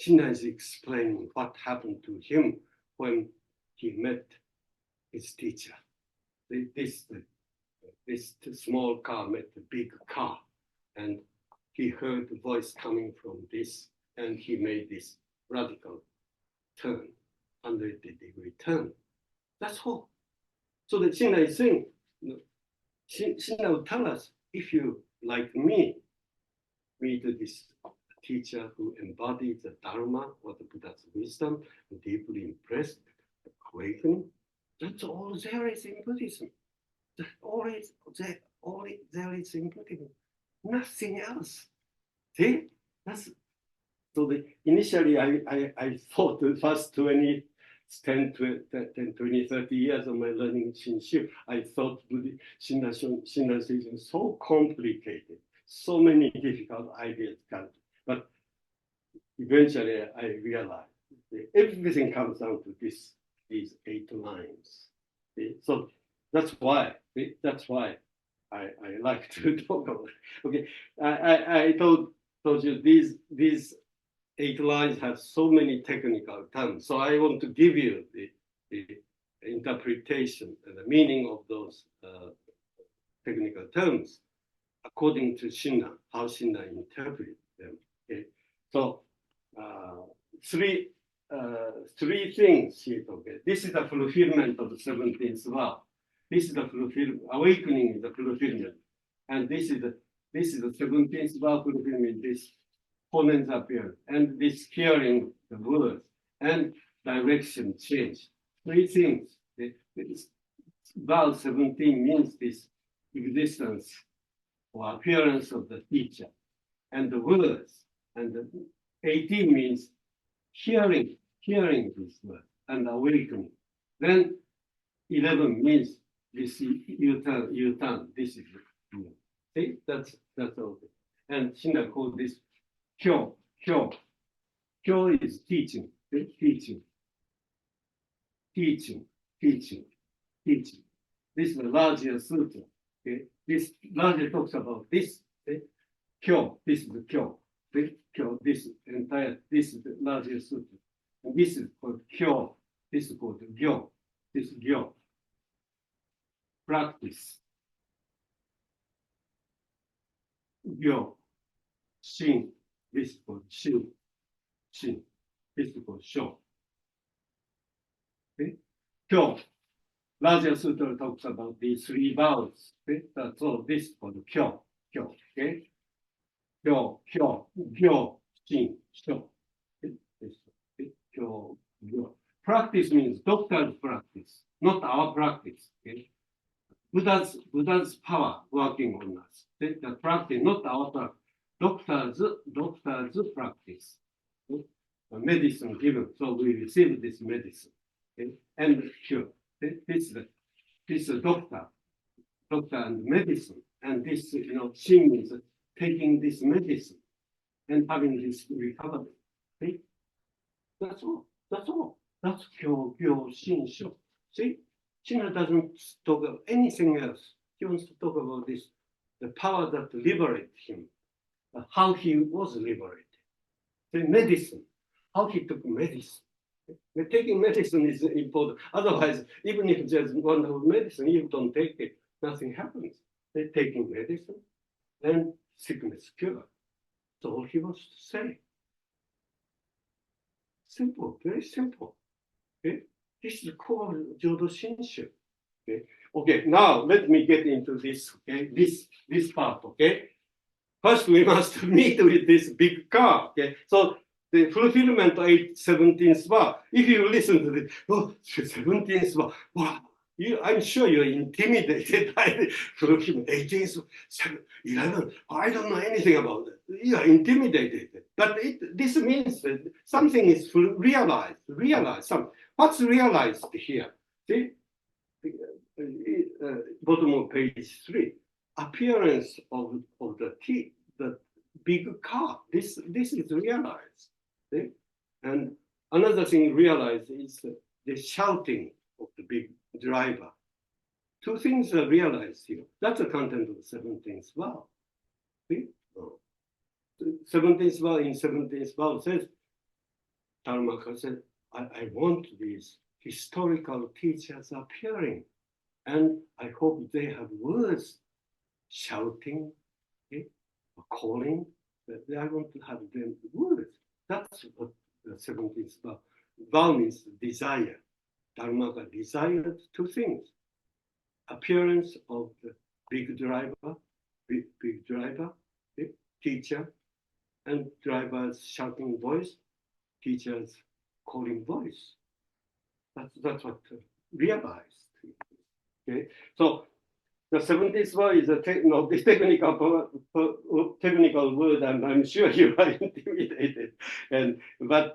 Shinran is explaining what happened to him when he met his teacher. This small car met the big car, and he heard the voice coming from this, and he made this radical turn, 180-degree turn. That's all. So the Shinran is saying, Shinran will tell us, if you, like me, meet this teacher who embodied the Dharma or the Buddha's wisdom, deeply impressed, awakening, that's all there is in Buddhism. That's all there is in Buddhism. Nothing else. See? Initially I thought the first 10, 20, 30 years of my learning Shinshu, I thought Shinran's teaching so complicated, so many difficult ideas come. But eventually I realized everything comes down to these 8 lines. So that's why I like to talk about it. Okay, I told you these 8 lines have so many technical terms. So I want to give you the interpretation and the meaning of those technical terms according to Shinran, how Shinran interprets them. Okay? So three things here. Okay? This is the fulfillment of the 17th vow. This is the fulfillment. Awakening is the fulfillment, and this is the 17th vow fulfillment. This Honen's appearance, and this hearing the words, and direction change. 3 things. This vow 17 means this existence or appearance of the teacher, and the words, and the 18 means hearing this word and awakening. Then 11 means this U-turn. This is it. See, that's all. And Shinran called this Kyo. Kyo is teaching. Teaching. This is the larger sutra. Okay? This larger talks about this. Okay? Kyo. This is the Kyo. Okay? Kyo. This is the larger sutra. And this is called Kyo. This is called Gyo. This is Gyo. Practice. Gyo. Shin. This is called Shin. This is called Sho. Okay? Kyo. Larger sutra talks about these 3 vows. Okay? That's all. This is called Kyo. Okay? Kyo. Shin. Sho. Okay? Kyo. Practice means doctor's practice, not our practice. Okay? Buddha's power working on us. Okay? The practice, not our practice. doctor's practice. Medicine given, so we receive this medicine, okay? And cure. This is doctor and medicine, and this Shin is taking this medicine and having this recovery. Okay? That's all. That's all. That's pure Shin Sho. See, Shinran doesn't talk about anything else. He wants to talk about this, the power that liberated him, how he was liberated. The medicine, how he took medicine. Taking medicine is important. Otherwise, even if there's wonderful medicine, you don't take it, nothing happens. They're taking medicine, then sickness cured. That's all he was to say. Simple, very simple. Okay? This is the core of Jodo Shinshu. Okay? Okay, now let me get into this, okay? This part, okay? First, we must meet with this big car, okay? So the fulfillment 17th bar, if you listen to this, 17th bar, wow, I'm sure you're intimidated by the fulfillment 18th, 11, I don't know anything about it. You are intimidated. But this means that something is realized. What's realized here? See, bottom of page 3, appearance of the big car. This is realized. See? And another thing realized is the shouting of the big driver. Two things are realized here. That's the content of the 17th vow. See? 17th vow, in 17th vow says, Dharmaka said, I want these historical teachers appearing, and I hope they have words shouting, okay, or calling. I want to have them words. That's what the 17th vow. Vow means desire. Dharmaka desired two things: appearance of the big driver, okay, teacher, and driver's shouting voice, teacher's calling voice. That's what realized. Okay, so the 17th word is a technical word, and I'm sure you are intimidated. But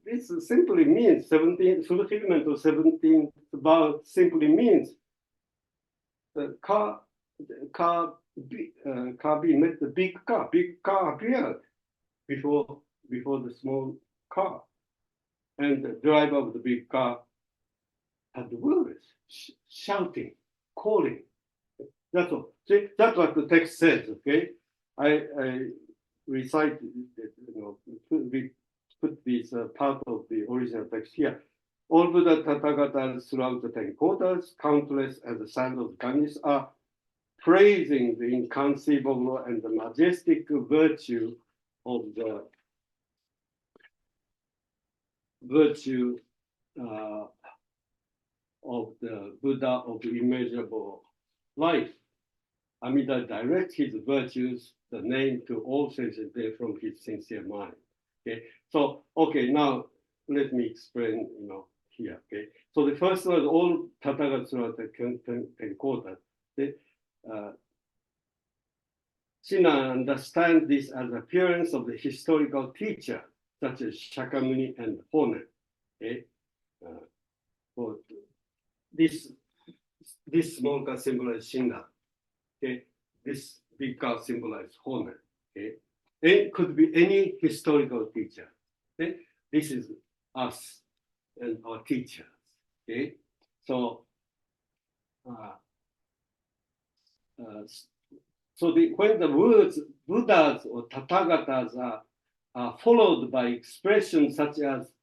this simply means fulfillment of 17th vow simply means the car being met the big car appeared before the small car, and the driver of the big car had the words shouting, calling. That's all. See, that's what the text says. Okay, I recite, we put this part of the original text here. All Buddha Tathagatas throughout the 10 quarters, countless as the sands of Ganges, are praising the inconceivable and the majestic virtue of the Buddha of the immeasurable life. Amida directs his virtues, the name to all senses from his sincere mind. Okay, so now let me explain, here. Okay, so the first one, all Tathagatas throughout the 10 quarters. Shinran understands this as appearance of the historical teacher, such as Shakyamuni and Honen. Okay, this small car symbolizes Shinran. Okay, this big car symbolizes Honen. Okay, it could be any historical teacher. Okay, this is us and our teachers. Okay, so when the words Buddhas or Tathagatas are followed by expressions such as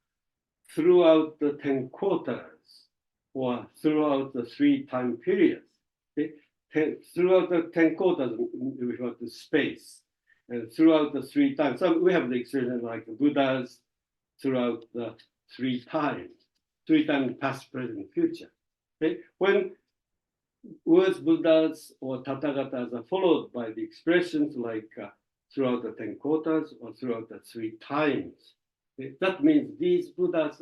throughout the 10 quarters or throughout the 3 time periods. Okay? Throughout the 10 quarters, we refer to space. And throughout the 3 times, so we have the expression like Buddhas throughout the 3 times past, present, future. Okay? When words Buddhas or Tathagatas are followed by the expressions like throughout the 10 quarters or throughout the 3 times, okay? That means these Buddhas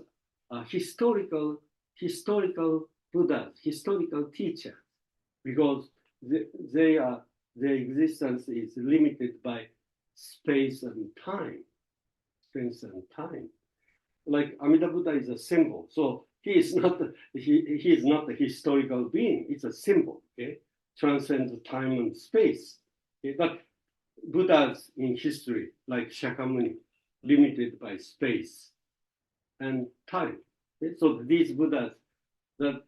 are historical Buddhas, historical teachers, because their existence is limited by space and time. Space and time. Like Amida Buddha is a symbol. So he is not a historical being. It's a symbol. Okay, transcends time and space. Okay? But Buddhas in history, like Shakyamuni, limited by space and time. Okay? So these Buddhas that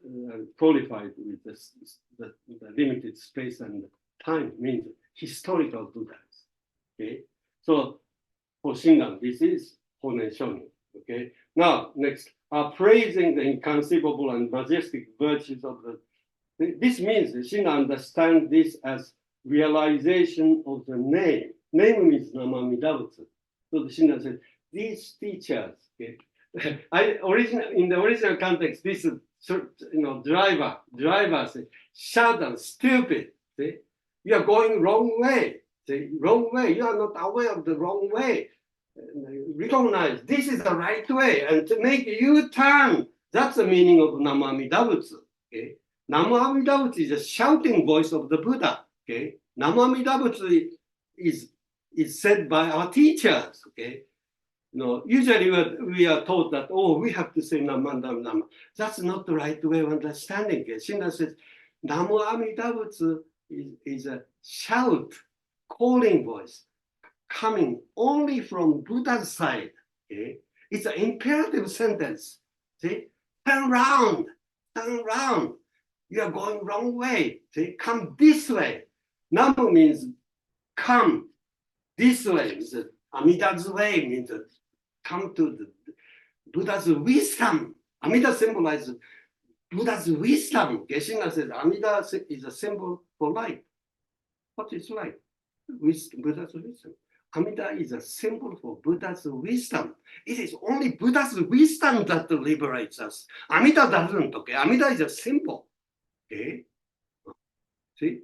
qualified with the limited space and time means historical Buddhas. Okay, so for Shinran, this is Honen Shonin. Okay, now next, praising the inconceivable and majestic virtues of the. This means Shinran understands this as realization of the name. Name means Namamidabutsu. So the Shinran says these teachers. Okay, in the original context, this is driver say, shut down, stupid. See? You are going wrong way. See? Wrong way. You are not aware of the wrong way. Recognize this is the right way, and to make you turn. That's the meaning of Namamidabutsu. Okay? Namamidabutsu is a shouting voice of the Buddha. Okay? Namamidabutsu is said by our teachers. Okay? Usually we are taught that, we have to say Nama, Nama, Nama. That's not the right way of understanding it. Shinran says, Namu Amidabutsu is a shout, calling voice, coming only from Buddha's side. Okay? It's an imperative sentence. See? Turn around, turn around. You are going wrong way. See? Come this way. Namu means come this way. Amida's way means come to the Buddha's wisdom. Amida symbolizes Buddha's wisdom. Geshe-la says Amida is a symbol for light. What is light? Buddha's wisdom. Amida is a symbol for Buddha's wisdom. It is only Buddha's wisdom that liberates us. Amida doesn't, okay? Amida is a symbol, okay? See?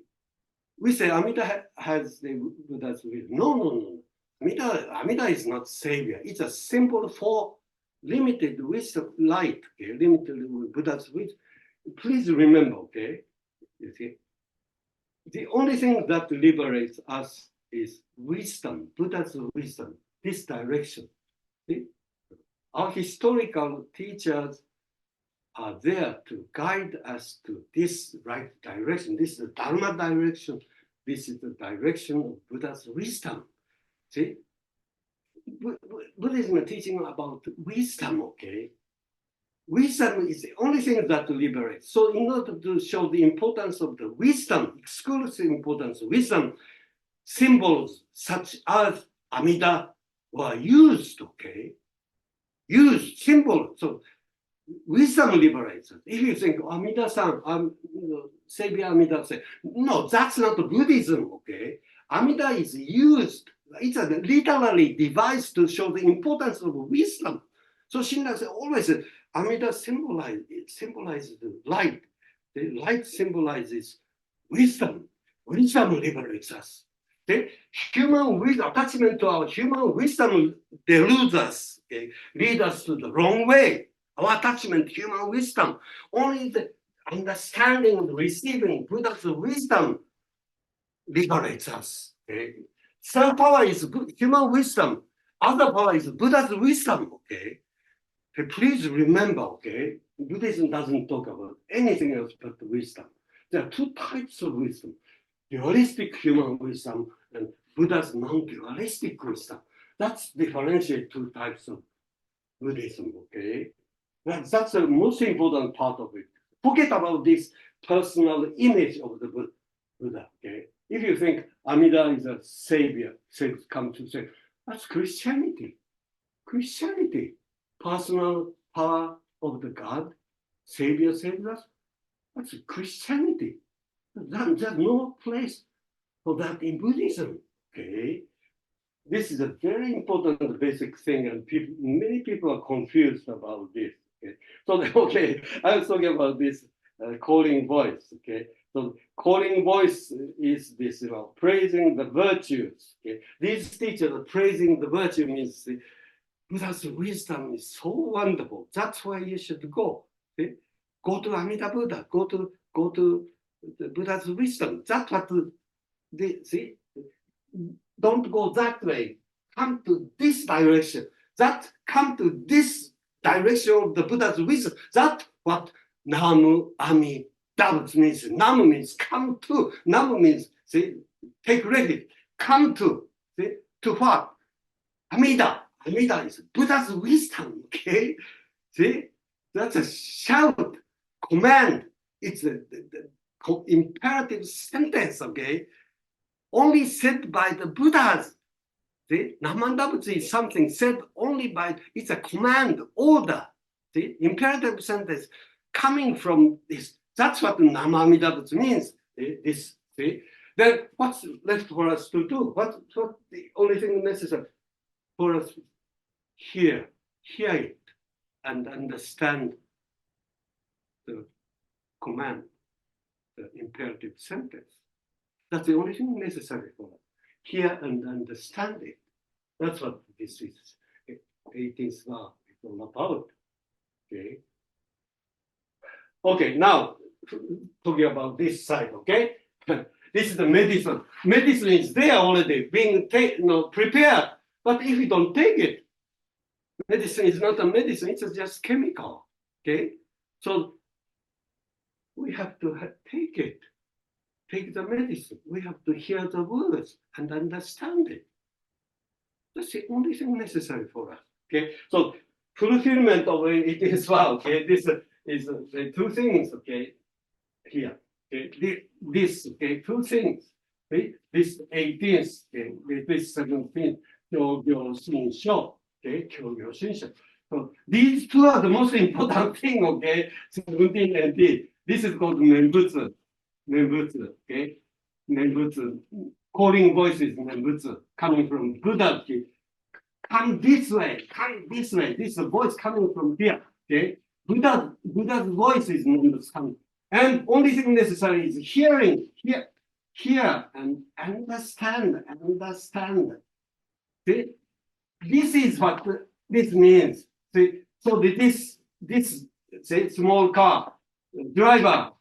We say Amida has the Buddha's wisdom. No. Amida is not savior. It's a symbol for limited wisdom, light, okay? Limited Buddha's wisdom. Please remember, okay? You see? The only thing that liberates us is wisdom, Buddha's wisdom, this direction. See? Our historical teachers are there to guide us to this right direction. This is the Dharma direction. This is the direction of Buddha's wisdom. See? Buddhism is teaching about wisdom, okay? Wisdom is the only thing that liberates. So in order to show the importance of the wisdom, exclusive importance of wisdom, symbols such as Amida were used, okay? Used, symbol. So wisdom liberates us. If you think, Amida-san, Savior Amida say, no, that's not Buddhism, okay? Amida is used. It's a literally device to show the importance of wisdom. So Shinran always said, Amida symbolizes the light. The light symbolizes wisdom. Wisdom liberates us. The human wisdom, attachment to our human wisdom deludes us, okay? Lead us to the wrong way. Our attachment to human wisdom, only the understanding and receiving Buddha's wisdom liberates us. Okay? Third power is human wisdom. Other power is Buddha's wisdom. Okay. Please remember, okay, Buddhism doesn't talk about anything else but wisdom. There are two types of wisdom: dualistic human wisdom and Buddha's non-dualistic wisdom. That's differentiate two types of Buddhism. Okay, that's the most important part of it. Forget about this personal image of the Buddha. Okay. If you think Amida is a savior, come to say, that's Christianity. Christianity, personal power of the God, savior saves us. That's Christianity. There's no place for that in Buddhism. Okay, this is a very important basic thing, and many people are confused about this. Okay, so okay, I was talking about this calling voice. Okay. So calling voice is this, praising the virtues. Okay? These teachers are praising the virtue means Buddha's wisdom is so wonderful. That's why you should go. Okay? Go to Amida Buddha. Go to the Buddha's wisdom. That's what they see. don't go that way. Come to this direction. That come to this direction of the Buddha's wisdom. That's what Namu Ami Dabut means. Namu means come to. Namu means, see, take refuge. Come to. See, to what? Amida. Amida is Buddha's wisdom. Okay? See, that's a shout, command. It's the imperative sentence. Okay? Only said by the Buddhas. See, Namandabutsu is something said only by, it's a command, order. See, imperative sentence coming from this. That's what Namamidabutsu means. This, see. Then what's left for us to do? What's the only thing necessary for us? Hear it, and understand the command, the imperative sentence. That's the only thing necessary for us. Hear and understand it. That's what this is. 18th law is all about. Okay. Okay, now talking about this side, okay? This is the medicine. Medicine is there already, being prepared. But if you don't take it, medicine is not a medicine, it's just chemical. Okay? So we have to take it. Take the medicine. We have to hear the words and understand it. That's the only thing necessary for us. Okay, so fulfillment of it as well. Okay, this is the two things. Okay, here. Okay, this. Okay, two things. Okay? This 18th. Okay, this 17th. 教行信書. Okay, 教行信書. So these two are the most important thing. Okay, 17 and 18. This is called Menbutsu. Menbutsu, okay? Menbutsu, calling voices, Menbutsu, coming from Buddha. Okay? Come this way, come this way. This is a voice coming from here, okay? Buddha's voice is Menbutsu coming. And only thing necessary is hearing, hear and understand. See? This is what this means. See? So this say, small car, driver,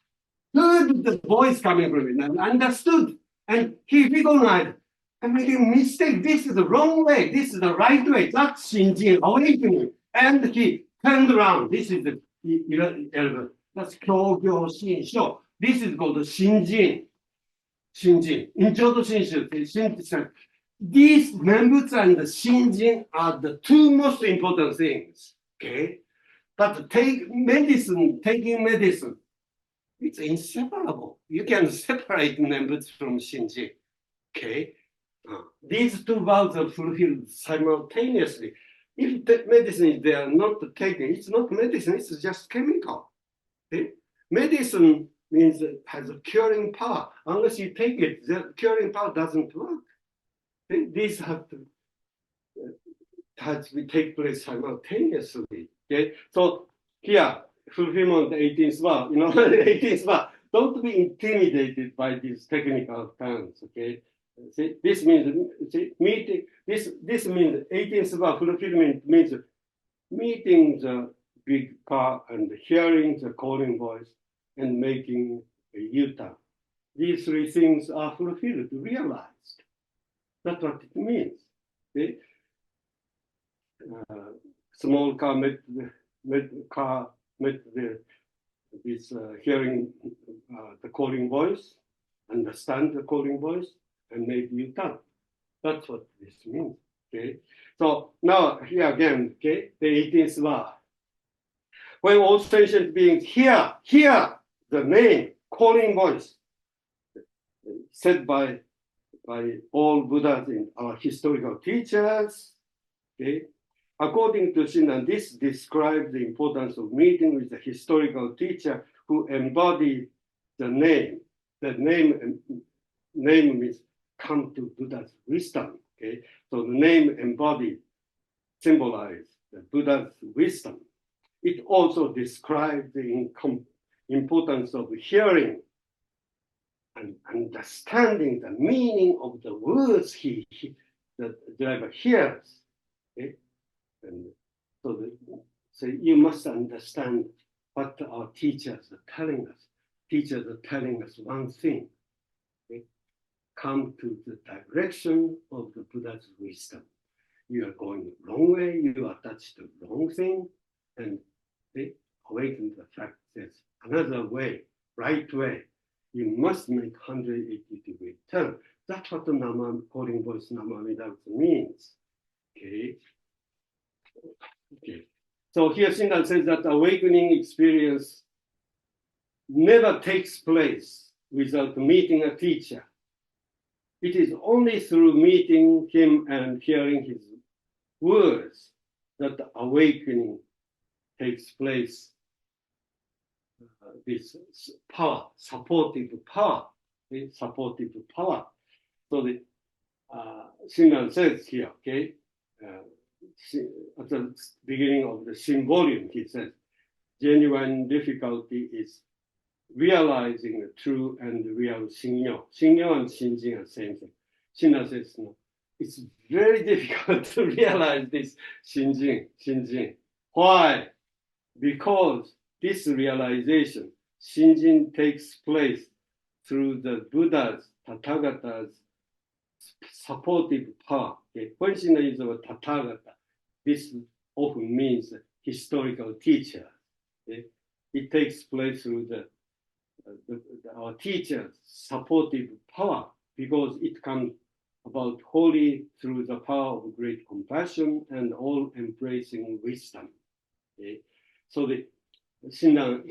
heard the voice coming from it and understood. And he recognized, I'm making a mistake. This is the wrong way. This is the right way. That's Shinjin awakening. And he turned around. This is the 11. That's Kyogyo Shinsho. This is called Shinjin. Shinjin. In Chodo Shinshu, these Menbutsu and the Shinjin are the two most important things. Okay? But taking medicine, it's inseparable. You can separate Menbutsu from Shinjin. Okay? These two vows are fulfilled simultaneously. If the medicine is there not taken, it's not medicine, it's just chemical. Okay? Medicine means it has a curing power. Unless you take it, the curing power doesn't work. Okay? These have to take place simultaneously. Okay? So here, fulfillment 18th vow, 18th vow. Don't be intimidated by these technical terms. Okay, see, this means meeting. This means 18th vow fulfillment means meeting the big car and hearing the calling voice and making a U-turn. These three things are fulfilled, realized. That's what it means. Okay? Small car met this hearing the calling voice, understand the calling voice, and make U-turn. That's what this means. Okay. So now here again, okay, the 18th vow. When all sentient beings hear the name, calling voice, said by all Buddhas in our historical teachers, okay. According to Shinran, this describes the importance of meeting with the historical teacher who embodied the name. The name means come to Buddha's wisdom. Okay, so the name embodied, symbolized the Buddha's wisdom. It also describes the importance of hearing and understanding the meaning of the words the driver hears. Okay? And so you must understand what our teachers are telling us. Teachers are telling us one thing. Okay? come to the direction of the Buddha's wisdom. You are going the wrong way, you are attached to the wrong thing, and they awaken the fact that another way, right way. You must make 180-degree turn. That's what the Nama, calling voice Nama without means. Okay. Okay. So here Shinran says that awakening experience never takes place without meeting a teacher. It is only through meeting him and hearing his words that the awakening takes place. This power, supportive power, okay? Supportive power. So the Shinran says here, okay, at the beginning of the Shin volume, he says, genuine difficulty is realizing the true and real Shinyo. Shinyo and Shinjin are the same thing. Shinran says, no, it's very difficult to realize this Shinjin. Why? Because this realization, Shinjin, takes place through the Buddha's, Tathagata's supportive power. Okay? When Shinran uses the word Tathagata, this often means historical teacher. Okay? It takes place through our teacher's supportive power, because it comes about wholly through the power of great compassion and all-embracing wisdom. Okay? So the Shinran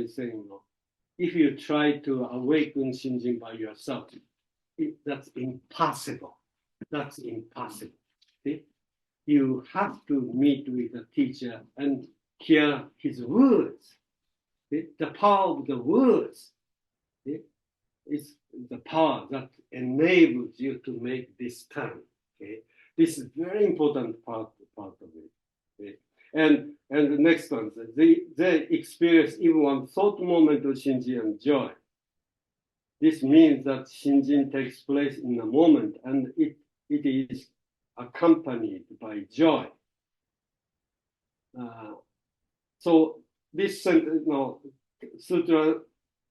is saying, no, if you try to awaken Shinjin by yourself, that's impossible. That's impossible. Okay? You have to meet with a teacher and hear his words. Okay? The power of the words, okay, is the power that enables you to make this turn. Okay? This is very important part of it. Okay? And the next one, they experience even one thought moment of Shinjin and joy. This means that Shinjin takes place in a moment, and it is accompanied by joy. So this sutra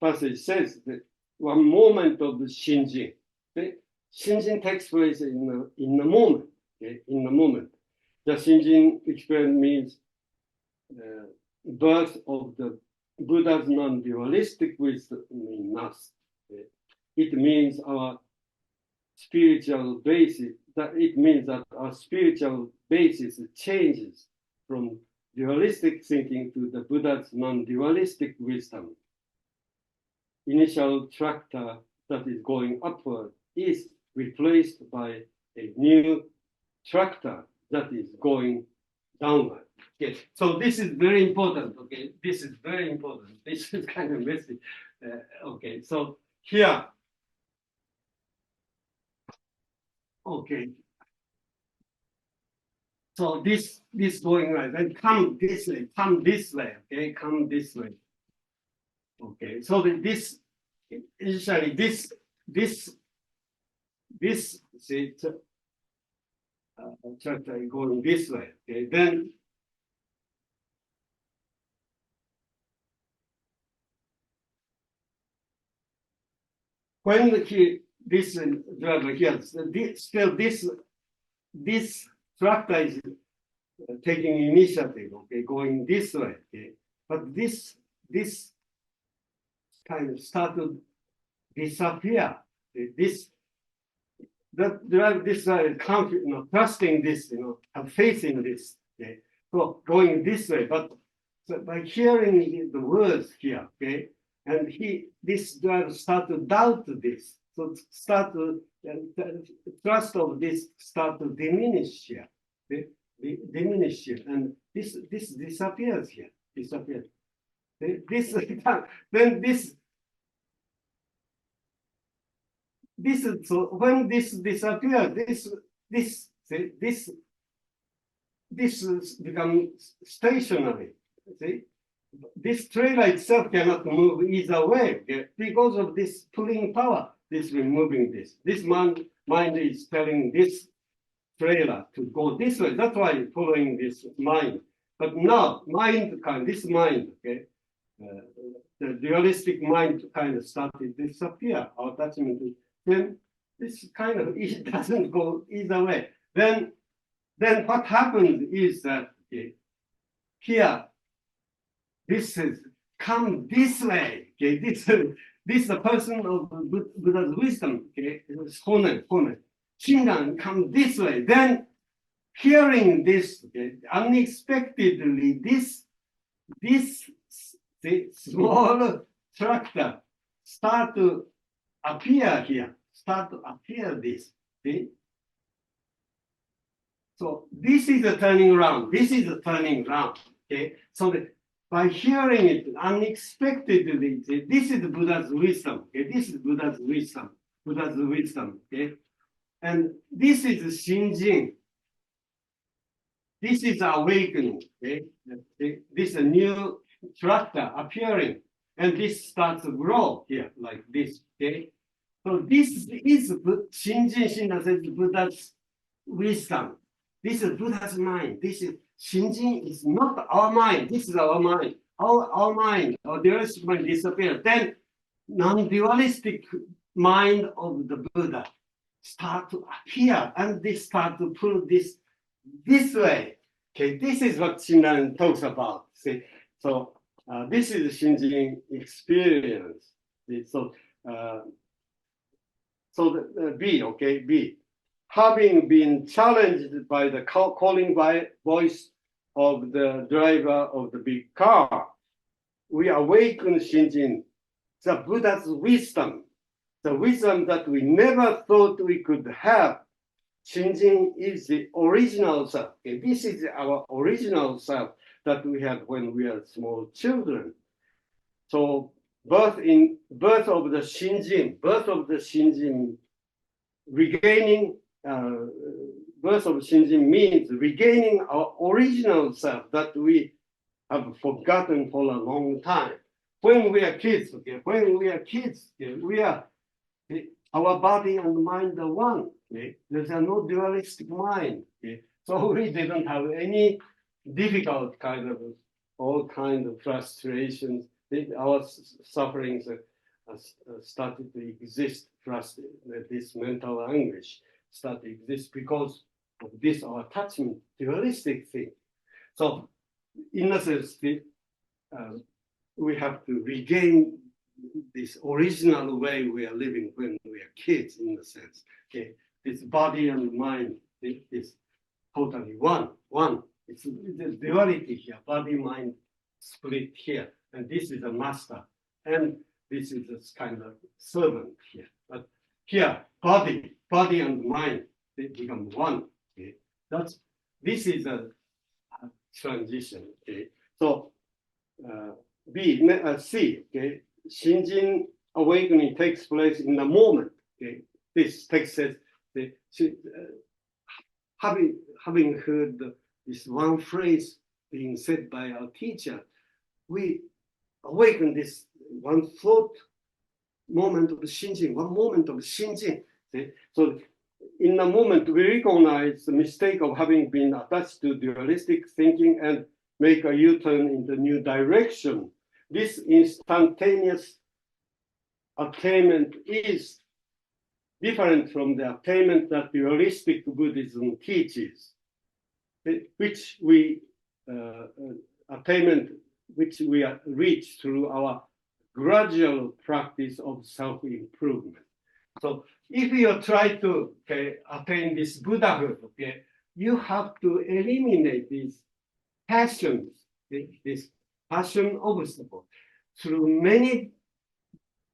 passage says that one moment of the Shinjin. Okay? Shinjin takes place in a moment. Okay? In a moment. The Shinjin experience means birth of the Buddha's non-dualistic wisdom in us. Okay? It means our spiritual basis. It means that our spiritual basis changes from dualistic thinking to the Buddha's non-dualistic wisdom. Initial tractor that is going upward is replaced by a new tractor that is going downward. Okay, so this is very important. Okay, this is very important. This is kind of messy. Okay, so here. Okay. So this going right, then come this way, okay, come this way. Okay, so this initially this see tractor going this way. Okay, then when this driver here, still this tractor is taking initiative, okay, going this way, okay, but this kind of start to disappear. This confident, trusting this, have faith in this, okay, so going this way, but so by hearing the words here, okay, and this driver start to doubt this, so start to trust of this start to diminish here, okay? Diminish here, and this disappears here, disappears. This then this so when this disappears, this becomes stationary. See, this trailer itself cannot move either way, okay? Because of this pulling power. This removing this. This mind is telling this trailer to go this way. That's why following this mind. But now this mind, okay, the dualistic mind kind of started to disappear. Our attachment to then this kind of, it doesn't go either way. Then what happens is that, okay, here, this is come this way. Okay, this is the person of Buddha's wisdom. Okay, Honen. Shinran come this way. Then hearing this, okay, unexpectedly, this the small tractor start to appear here. Start to appear this. See? So this is a turning around. This is a turning around. Okay, so by hearing it unexpectedly, this is Buddha's wisdom. Okay, this is Buddha's wisdom. Buddha's wisdom. Okay, and this is Shinjin. This is awakening. Okay, this is a new tractor appearing, and this starts to grow here like this. Okay, so this is Shinjin. Shinran says Buddha's wisdom. This is Buddha's mind. This is Shinjin is not our mind. This is our mind. Our mind, our dualistic mind disappears. Then non-dualistic mind of the Buddha start to appear, and they start to pull this way. Okay, this is what Shinran talks about. See, so this is Shinjin experience. See, so the B, okay, B. Having been challenged by the calling voice of the driver of the big car, we awaken Shinjin, the Buddha's wisdom, the wisdom that we never thought we could have. Shinjin is the original self. Okay, this is our original self that we had when we are small children. So birth of the Shinjin, regaining. Birth of Shinjin means regaining our original self that we have forgotten for a long time. When we are kids, okay, we are our body and mind are one. Okay? There's no dualistic mind. Okay? So we didn't have any difficult kind of all kind of frustrations. Our sufferings started to exist. This mental anguish start to exist because of this our attachment, dualistic thing. So in a sense, we have to regain this original way we are living when we are kids, in a sense. Okay, this body and mind is totally one. It's the duality here, body mind split here, and this is a master, and this is a kind of servant here. But here, body and mind, they become one. Okay, this is a transition. Okay, so C. Okay, Shinjin awakening takes place in the moment. Okay, this text says having heard this one phrase being said by our teacher, we awaken this one thought moment of Shinjin, one moment of Shinjin. Okay? So in the moment, we recognize the mistake of having been attached to dualistic thinking and make a U-turn in the new direction. This instantaneous attainment is different from the attainment that dualistic Buddhism teaches, which we attainment which we reach through our gradual practice of self-improvement. So if you try to attain this Buddhahood, you have to eliminate these passions, this passion obstacle, through many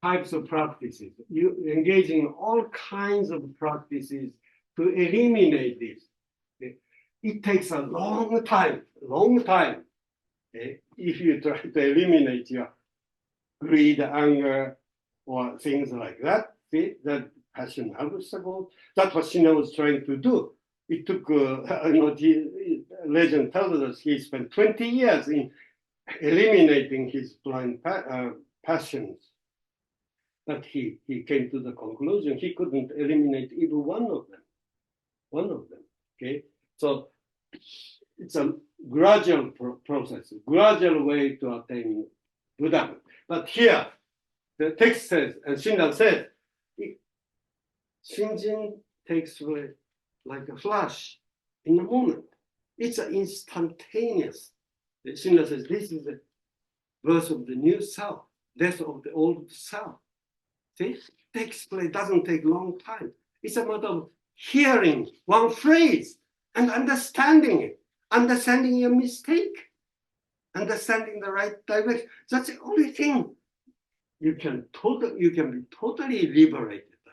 types of practices. You engage in all kinds of practices to eliminate this. It takes a long time. If you try to eliminate your greed, anger, or things like that, that passion obstacle, that's what Shinran was trying to do. It took, legend tells us he spent 20 years in eliminating his blind passions. But he came to the conclusion he couldn't eliminate even one of them. Okay, so it's a gradual process, gradual way to attain Buddha. But here, the text says, and Shinran says, Shinjin takes place like a flash in a moment. It's instantaneous. Shinran says this is the birth of the new self, death of the old self. See, takes place, doesn't take long time. It's a matter of hearing one phrase and understanding it, understanding your mistake, understanding the right direction. That's the only thing you can be totally liberated by.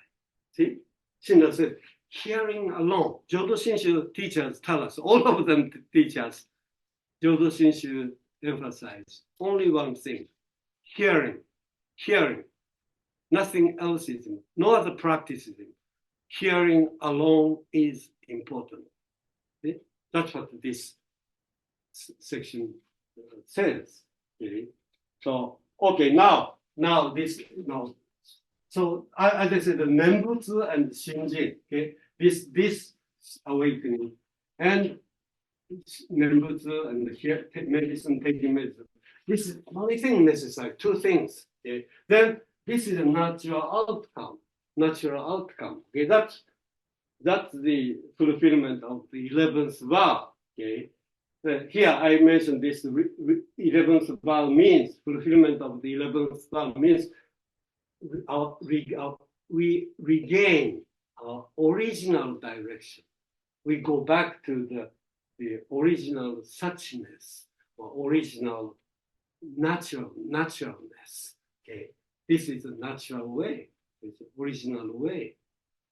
See, Shinran said, hearing alone. Jodo Shinshu teachers tell us, all of them teach us, Jodo Shinshu emphasize only one thing: hearing, hearing. Nothing else is, no other practice is. Hearing alone is important. See? That's what this section says. Okay? So, okay, now this, so as I said, the Nembutsu and Shinjin, okay, this awakening and Nembutsu and the medicine, taking medicine, this is the only thing necessary, two things. Okay? Then this is a natural outcome. Okay, that's the fulfillment of the 11th vow. Okay, here I mentioned this 11th vow means fulfillment of the 11th vow means we regain our original direction. We go back to the original suchness or original naturalness. Okay, this is a natural way. It's an original way.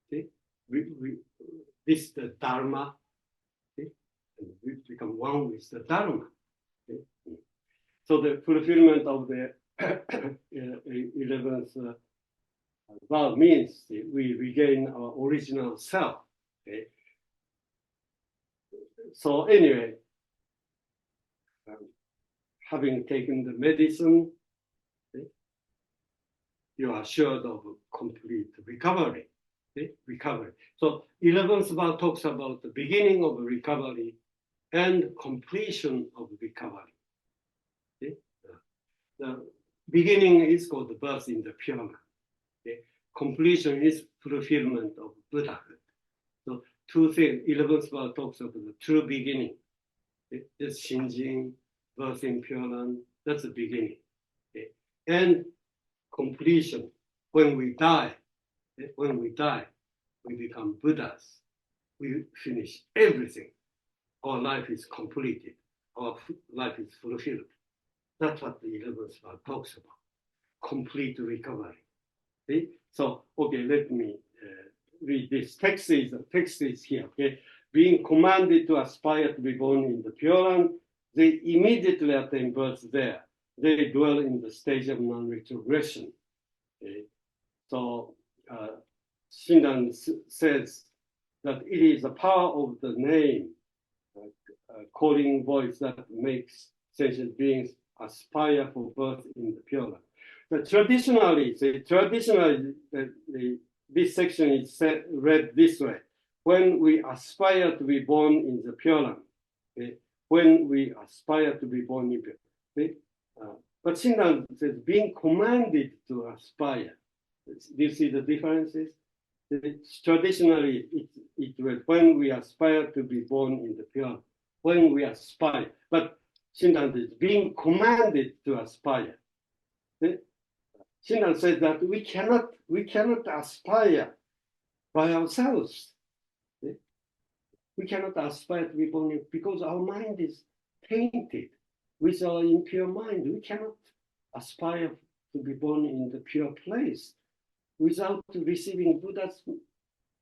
Okay? This is the Dharma. Okay? And we become one with the Dharma. Okay? So the fulfillment of the 11th vow means we regain our original self. Okay? So anyway, having taken the medicine, okay, you are assured of complete recovery. Okay? Recovery. So 11th vow talks about the beginning of recovery and completion of recovery. Okay? The beginning is called the birth in the Pure Land. Okay? Completion is fulfillment of Buddhahood. So two things, 11th vow talks about the true beginning. Okay? It's Shinjin, birth in Pure Land, that's the beginning. Okay? And completion, when we die, we become Buddhas. We finish everything. Our life is completed. Our life is fulfilled. That's what the 11th vow talks about. Complete recovery. See? So, okay, let me read this. Text is here. Okay, being commanded to aspire to be born in the Pure Land, they immediately attain birth there. They dwell in the stage of non-retrogression. Okay? So, Shinran says that it is the power of the name, calling voice, that makes sentient beings aspire for birth in the Pure Land. But traditionally, this section is read this way: when we aspire to be born in the Pure Land, okay? When we aspire to be born in Pure Land. Okay? But Shinran says being commanded to aspire. Do you see the differences? Traditionally, it read when we aspire to be born in the Pure Land. When we aspire, but Shinran is being commanded to aspire. Okay? Shinran says that we cannot aspire by ourselves. Okay? We cannot aspire to be born because our mind is tainted with our impure mind. We cannot aspire to be born in the pure place without receiving Buddha's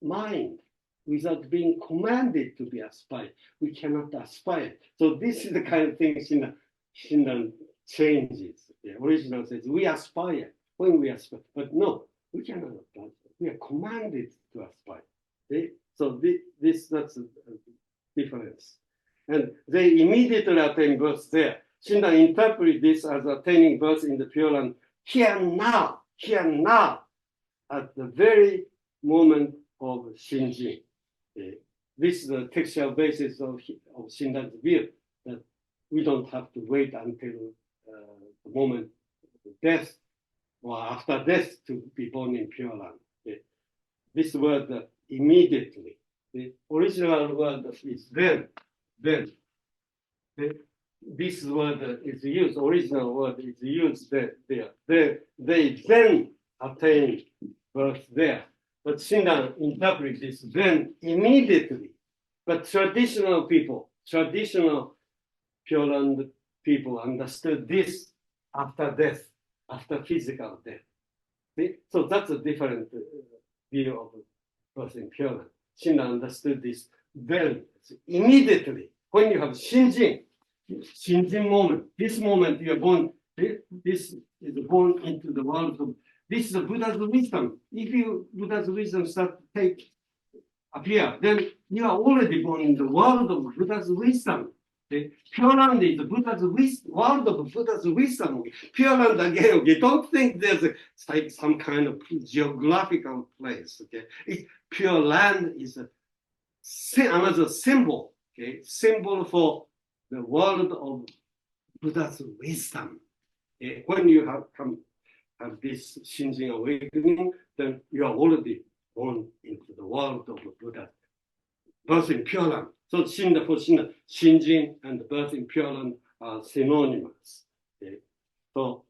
mind, without being commanded to be aspired. We cannot aspire. So this is the kind of thing Shinran changes. The original says we aspire when we aspire, but no, we cannot aspire. We are commanded to aspire. Okay? So that's the difference. And they immediately attain birth there. Shinran interprets this as attaining birth in the Pure Land here now, at the very moment of Shinjin. Okay. This is the textual basis of Shinran's view, that we don't have to wait until the moment of death or after death to be born in Pure Land. Okay. this word immediately. The original word is then. This word is used, original word is used there. They then attain birth there. But Shinran interprets this then immediately. But traditional people, traditional Pure Land people understood this after death, after physical death. See? So that's a different view of birth in Pure Land. Shinran understood this then, immediately. When you have Shinjin moment, this moment you are born, this is born into the world of, this is Buddha's wisdom. If Buddha's wisdom start to appear, then you are already born in the world of Buddha's wisdom. The Pure Land is the Buddha's world of Buddha's wisdom. Pure Land again, okay, don't think there's like some kind of geographical place. Okay, Pure Land is another symbol. Okay, symbol for the world of Buddha's wisdom. Okay? When you have this Shinjin awakening, then you are already born into the world of Buddha. Birth in Pure Land. So Shinjin and birth in Pure Land are synonymous. Okay? So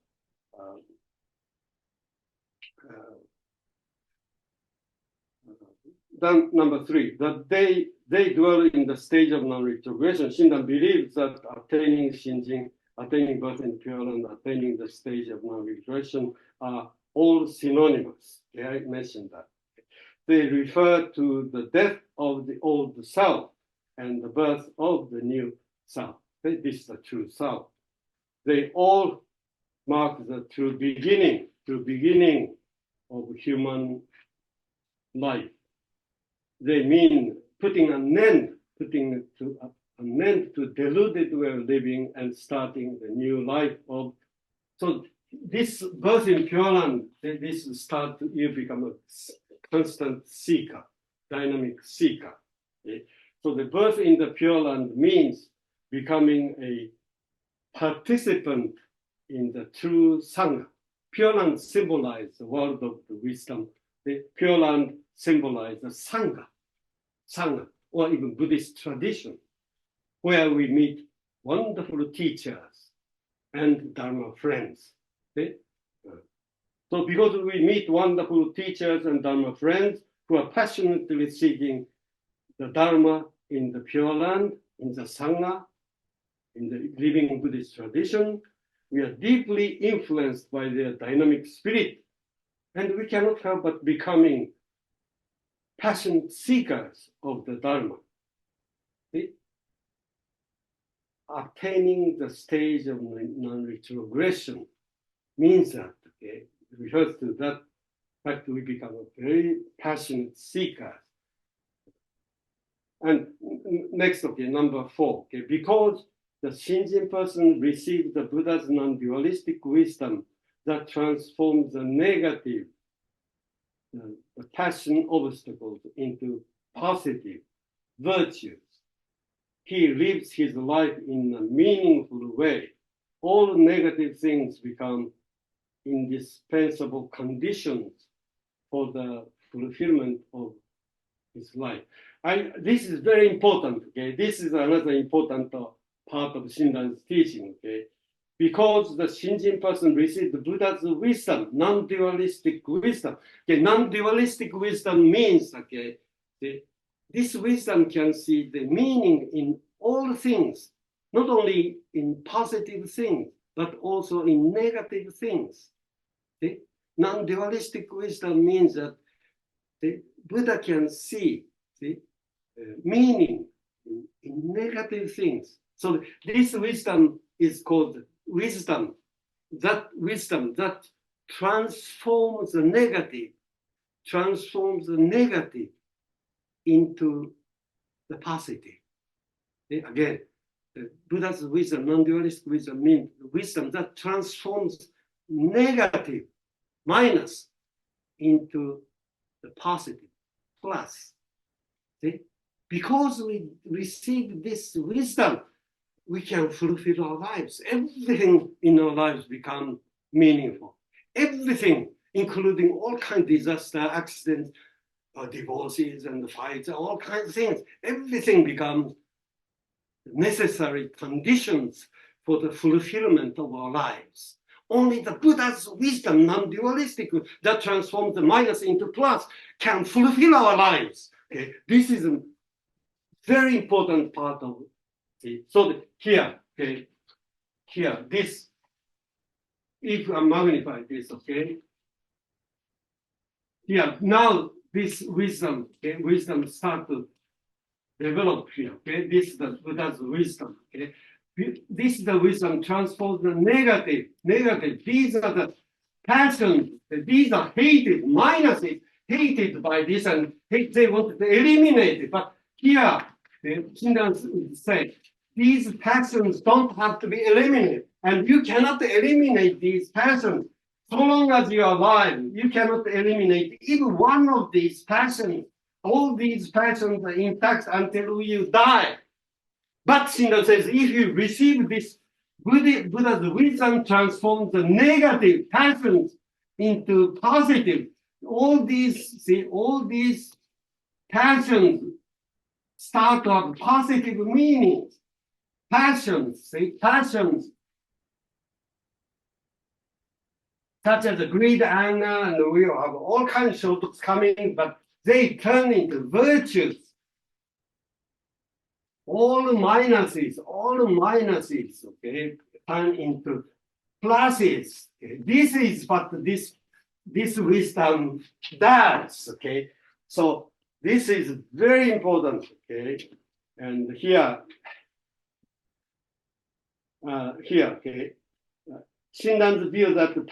then number 3, that they dwell in the stage of non-retrogression. Shinran believes that attaining Shinjin, attaining birth in Pure Land, attaining the stage of non-regression are all synonymous. Okay, I mentioned that. They refer to the death of the old self and the birth of the new self. This is the true self. They all mark the true beginning of human life. They mean putting an end to deluded way of living and starting the new life of. So this birth in Pure Land, this start you become a constant seeker, dynamic seeker. Okay? So the birth in the Pure Land means becoming a participant in the true Sangha. Pure Land symbolizes the world of the wisdom. The Pure Land symbolizes the Sangha, or even Buddhist tradition, where we meet wonderful teachers and Dharma friends. Okay? So because we meet wonderful teachers and Dharma friends who are passionately seeking the Dharma in the Pure Land, in the Sangha, in the living Buddhist tradition, we are deeply influenced by their dynamic spirit, and we cannot help but becoming passionate seekers of the Dharma. See? Attaining the stage of non-retrogression means that, okay, it refers to that fact we become a very passionate seeker. And next, okay, number 4, okay, because the Shinjin person received the Buddha's non-dualistic wisdom that transforms the negative, the passion obstacles into positive virtues. He lives his life in a meaningful way. All negative things become indispensable conditions for the fulfillment of his life. This is very important. Okay, this is another important part of Shinran's teaching. Okay, because the Shinjin person received the Buddha's wisdom, non-dualistic wisdom. Okay, non-dualistic wisdom means, okay, this wisdom can see the meaning in all things, not only in positive things, but also in negative things. Okay? Non-dualistic wisdom means that the Buddha can see meaning in negative things. So this wisdom is called wisdom that transforms the negative into the positive. Again, the Buddha's wisdom, non-dualistic wisdom, means wisdom that transforms negative, minus, into the positive, plus. See? Because we receive this wisdom, we can fulfill our lives. Everything in our lives becomes meaningful. Everything, including all kinds of disaster, accidents, divorces and fights, all kinds of things. Everything becomes necessary conditions for the fulfillment of our lives. Only the Buddha's wisdom, non-dualistic, that transforms the minus into plus, can fulfill our lives. Okay? This is a very important part of it. So here, okay, here, this, if I magnify this, okay, here, now this wisdom, okay, wisdom start to develop here, okay, this is the Buddha's wisdom, okay. This is the wisdom transforms the negative. These are the passions. These are hated, minuses, hated by this, and they want to eliminate it. But here, Shinran said, these passions don't have to be eliminated. And you cannot eliminate these passions. So long as you are alive, you cannot eliminate even one of these passions. All these passions are intact until you die. But Shinran says, if you receive this, Buddha's wisdom transforms the negative passions into positive. All these passions start to have positive meanings. Passions, such as greed, anger, and we have all kinds of thoughts coming, but they turn into virtues. All minuses, okay, turn into pluses. Okay? This is what this wisdom does. Okay, so this is very important. Okay, and here, okay, Shinran's view that the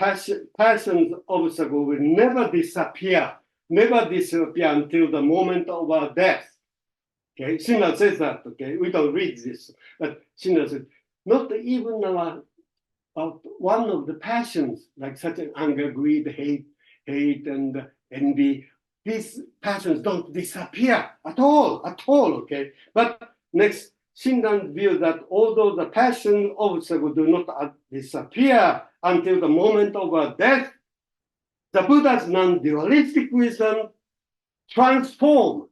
passion's obstacle will never disappear until the moment of our death. Okay, Shinran says that, okay, we don't read this, but Shinran says, not even one of the passions, like such as anger, greed, hate, and envy, these passions don't disappear at all, okay? But next, Shinran's view that although the passion obstacle do not disappear until the moment of our death, the Buddha's non-dualistic wisdom transforms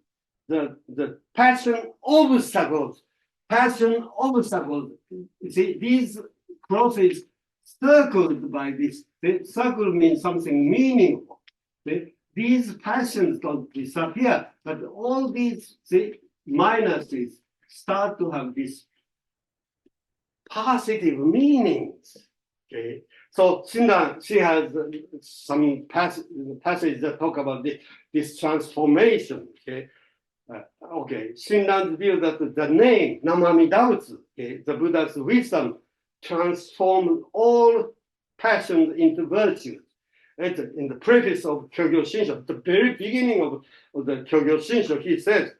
the passion obstacles. You see, these crosses circled by this. The circle means something meaningful. These passions don't disappear, but all these minuses start to have these positive meanings. Okay, so Shinran, she has some passages that talk about this transformation. Okay. Okay, Shinran's view that the name, Namamidautsu, okay, the Buddha's wisdom, transformed all passions into virtues. In the preface of Kyogyo Shinsho, the very beginning of the Kyogyo Shinsho, he says,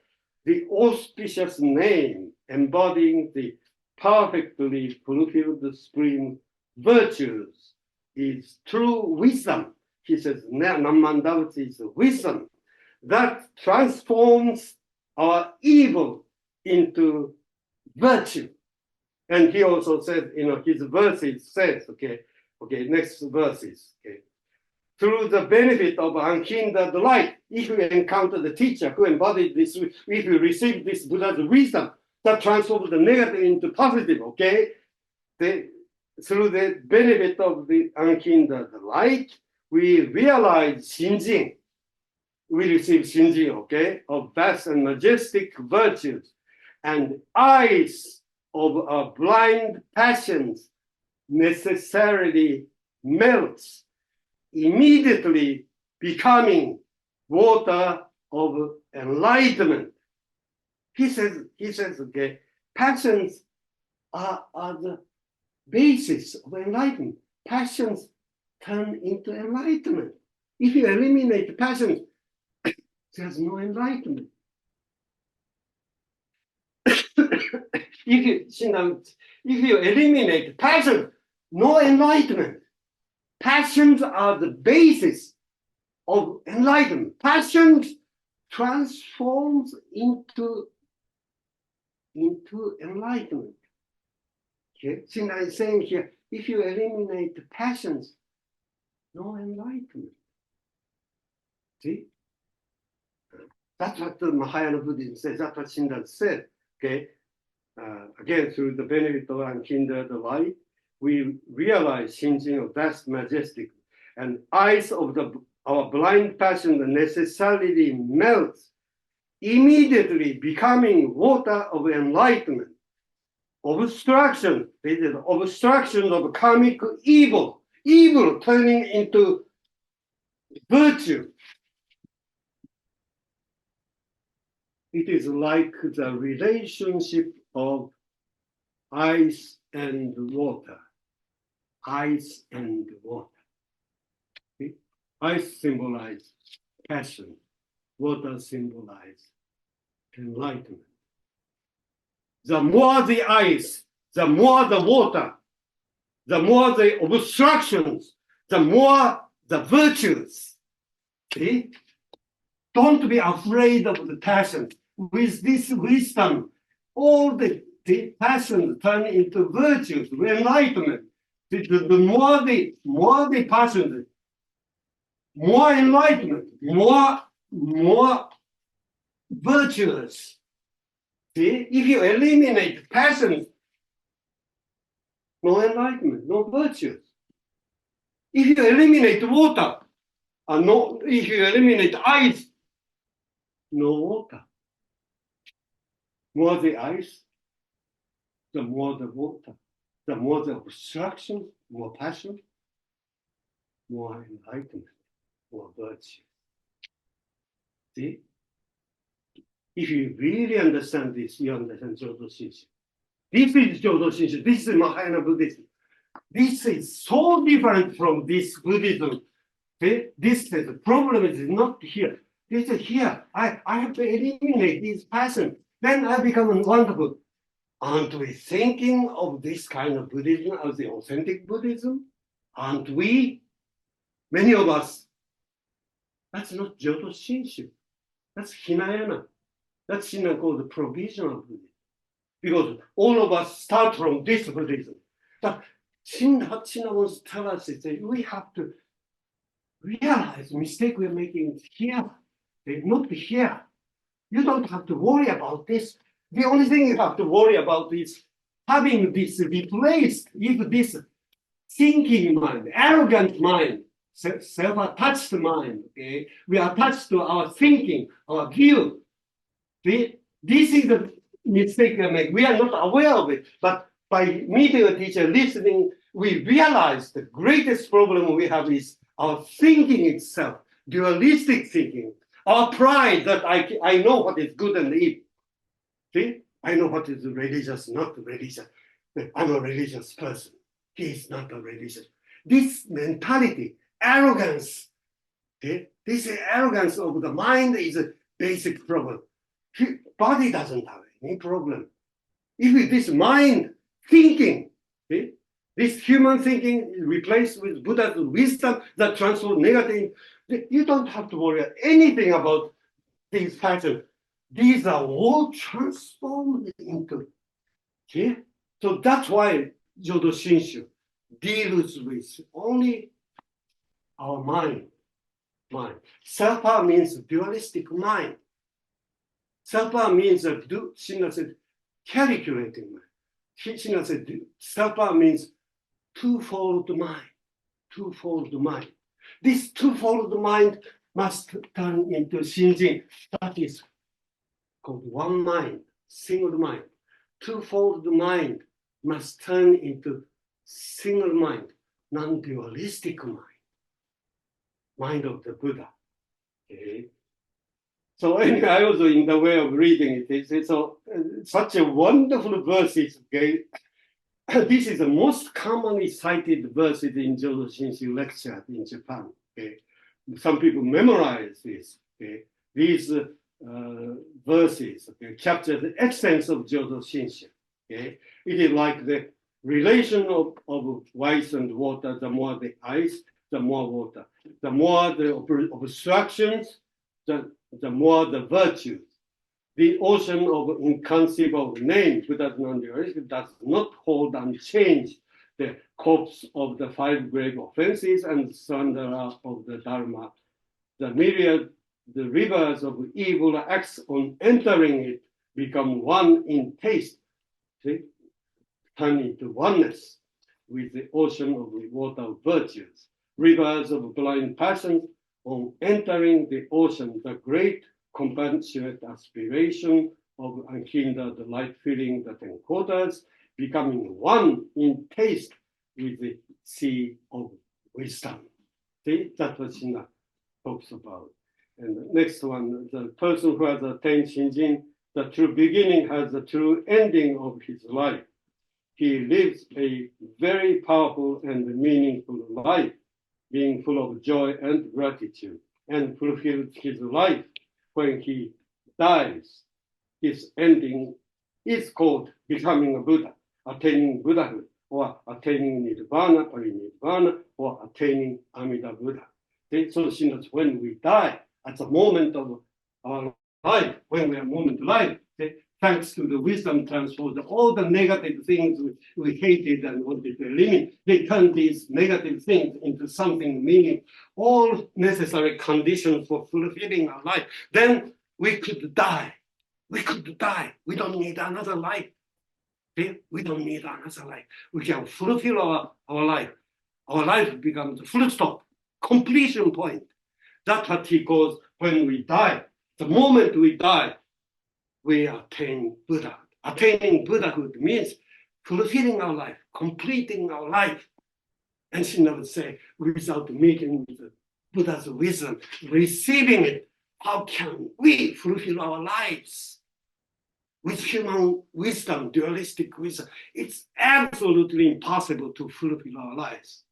the auspicious name embodying the perfectly fulfilled supreme virtues is true wisdom. He says, Namamidautsu is wisdom that transforms our evil into virtue. And he also said, his verses says, okay, next verses, okay. Through the benefit of unhindered light, if you encounter the teacher who embodied this, if you receive this Buddha's wisdom that transforms the negative into positive, okay, through the benefit of the unhindered light, we realize Shinjin. We receive Shinjin, okay, of vast and majestic virtues, and eyes of our blind passions necessarily melts, immediately becoming water of enlightenment. He says, okay, passions are the basis of enlightenment. Passions turn into enlightenment. If you eliminate passions, there's no enlightenment. If you eliminate passion, no enlightenment. Passions are the basis of enlightenment. Passions transforms into enlightenment. Okay? Shinran is saying here, if you eliminate the passions, no enlightenment. See? That's what the Mahayana Buddhism says. That's what Shinran said. Okay. Again, through the benefit of unkindled light, we realize Shinjin of vast majestic, and eyes of our blind passion necessarily melts, immediately becoming water of enlightenment. Obstruction, obstruction of karmic evil, evil turning into virtue. It is like the relationship of ice and water. Ice and water. Okay? Ice symbolizes passion. Water symbolizes enlightenment. The more the ice, the more the water, the more the obstructions, the more the virtues. See? Don't be afraid of the passion. With this wisdom, all the passions turn into virtues, enlightenment. The more the passion, more enlightenment, more virtuous. See, if you eliminate passion, no enlightenment, no virtues. If you eliminate water, if you eliminate ice, no water. More the ice, the more the water, the more the obstruction, more passion, more enlightenment, more virtue. See? If you really understand this, you understand Jodo Shinshu. This is Jodo Shinshu. This is Mahayana Buddhism. This is so different from this Buddhism. See? The problem is not here. This is here. I have to eliminate this passion. Then I become wonderful. Aren't we thinking of this kind of Buddhism as the authentic Buddhism? Aren't we? Many of us. That's not Jodo Shinshu. That's Hinayana. That's Shinran called the provisional Buddhism. Because all of us start from this Buddhism. But Shinran wants to tell us that we have to realize the mistake we're making here. They're not here. You don't have to worry about this. The only thing you have to worry about is having this replaced with this thinking mind, arrogant mind, self-attached mind. Okay? We are attached to our thinking, our view. This is the mistake we make. We are not aware of it. But by meeting a teacher, listening, we realize the greatest problem we have is our thinking itself, dualistic thinking. Our pride that I know what is good and evil. See? I know what is religious, not religious. I'm a religious person. He is not a religious. This mentality, arrogance, okay? This arrogance of the mind is a basic problem. Body doesn't have any problem. If this mind thinking, okay? This human thinking is replaced with Buddha's wisdom that transforms negative. You don't have to worry anything about these patterns. These are all transformed into. Okay? So that's why Jodo Shinshu deals with only our mind. Self-power means dualistic mind. Self-power means, Shinran said, calculating mind. Shinran said, self-power means twofold mind. Twofold mind. This twofold mind must turn into Shinjin. That is called one mind, single mind. Twofold mind must turn into single mind, non-dualistic mind, mind of the Buddha. Okay. So anyway, I also in the way of reading it's so such a wonderful verses. Okay. This is the most commonly cited verses in Jodo Shinshu lecture in Japan. Okay. Some people memorize this. Okay. These verses capture the essence of Jodo Shinshu. Okay. It is like the relation of ice and water. The more the ice, the more water. The more the obstructions, the more the virtues. The ocean of inconceivable names, Buddha's non-dualism, does not hold unchanged the corpse of the 5 grave offenses and surrender of the Dharma. The myriad the rivers of evil acts on entering it become one in taste, see? Turn into oneness with the ocean of water of virtues. Rivers of blind passions on entering the ocean, the great compassionate aspiration of unhindered light feeling that encodes, becoming one in taste with the sea of wisdom. See, that's what Shinran talks about. And the next one, the person who has attained Shinjin, the true beginning has the true ending of his life. He lives a very powerful and meaningful life, being full of joy and gratitude, and fulfills his life when he dies. His ending is called becoming a Buddha, attaining Buddhahood, or attaining Nirvana, Parinirvana, or attaining Amida Buddha. So Shinran, when we die, at the moment of our life, when we are moment life, thanks to the wisdom transformed, all the negative things we hated and wanted to eliminate, they turn these negative things into something meaning, all necessary conditions for fulfilling our life. Then we could die. We could die. We don't need another life. We don't need another life. We can fulfill our life. Our life becomes a full stop, completion point. That's what he calls when we die. The moment we die, we attain Buddha. Attaining Buddhahood means fulfilling our life, completing our life. And Shinran would say, without meeting the Buddha's wisdom, receiving it, how can we fulfill our lives? With human wisdom, dualistic wisdom, it's absolutely impossible to fulfill our lives.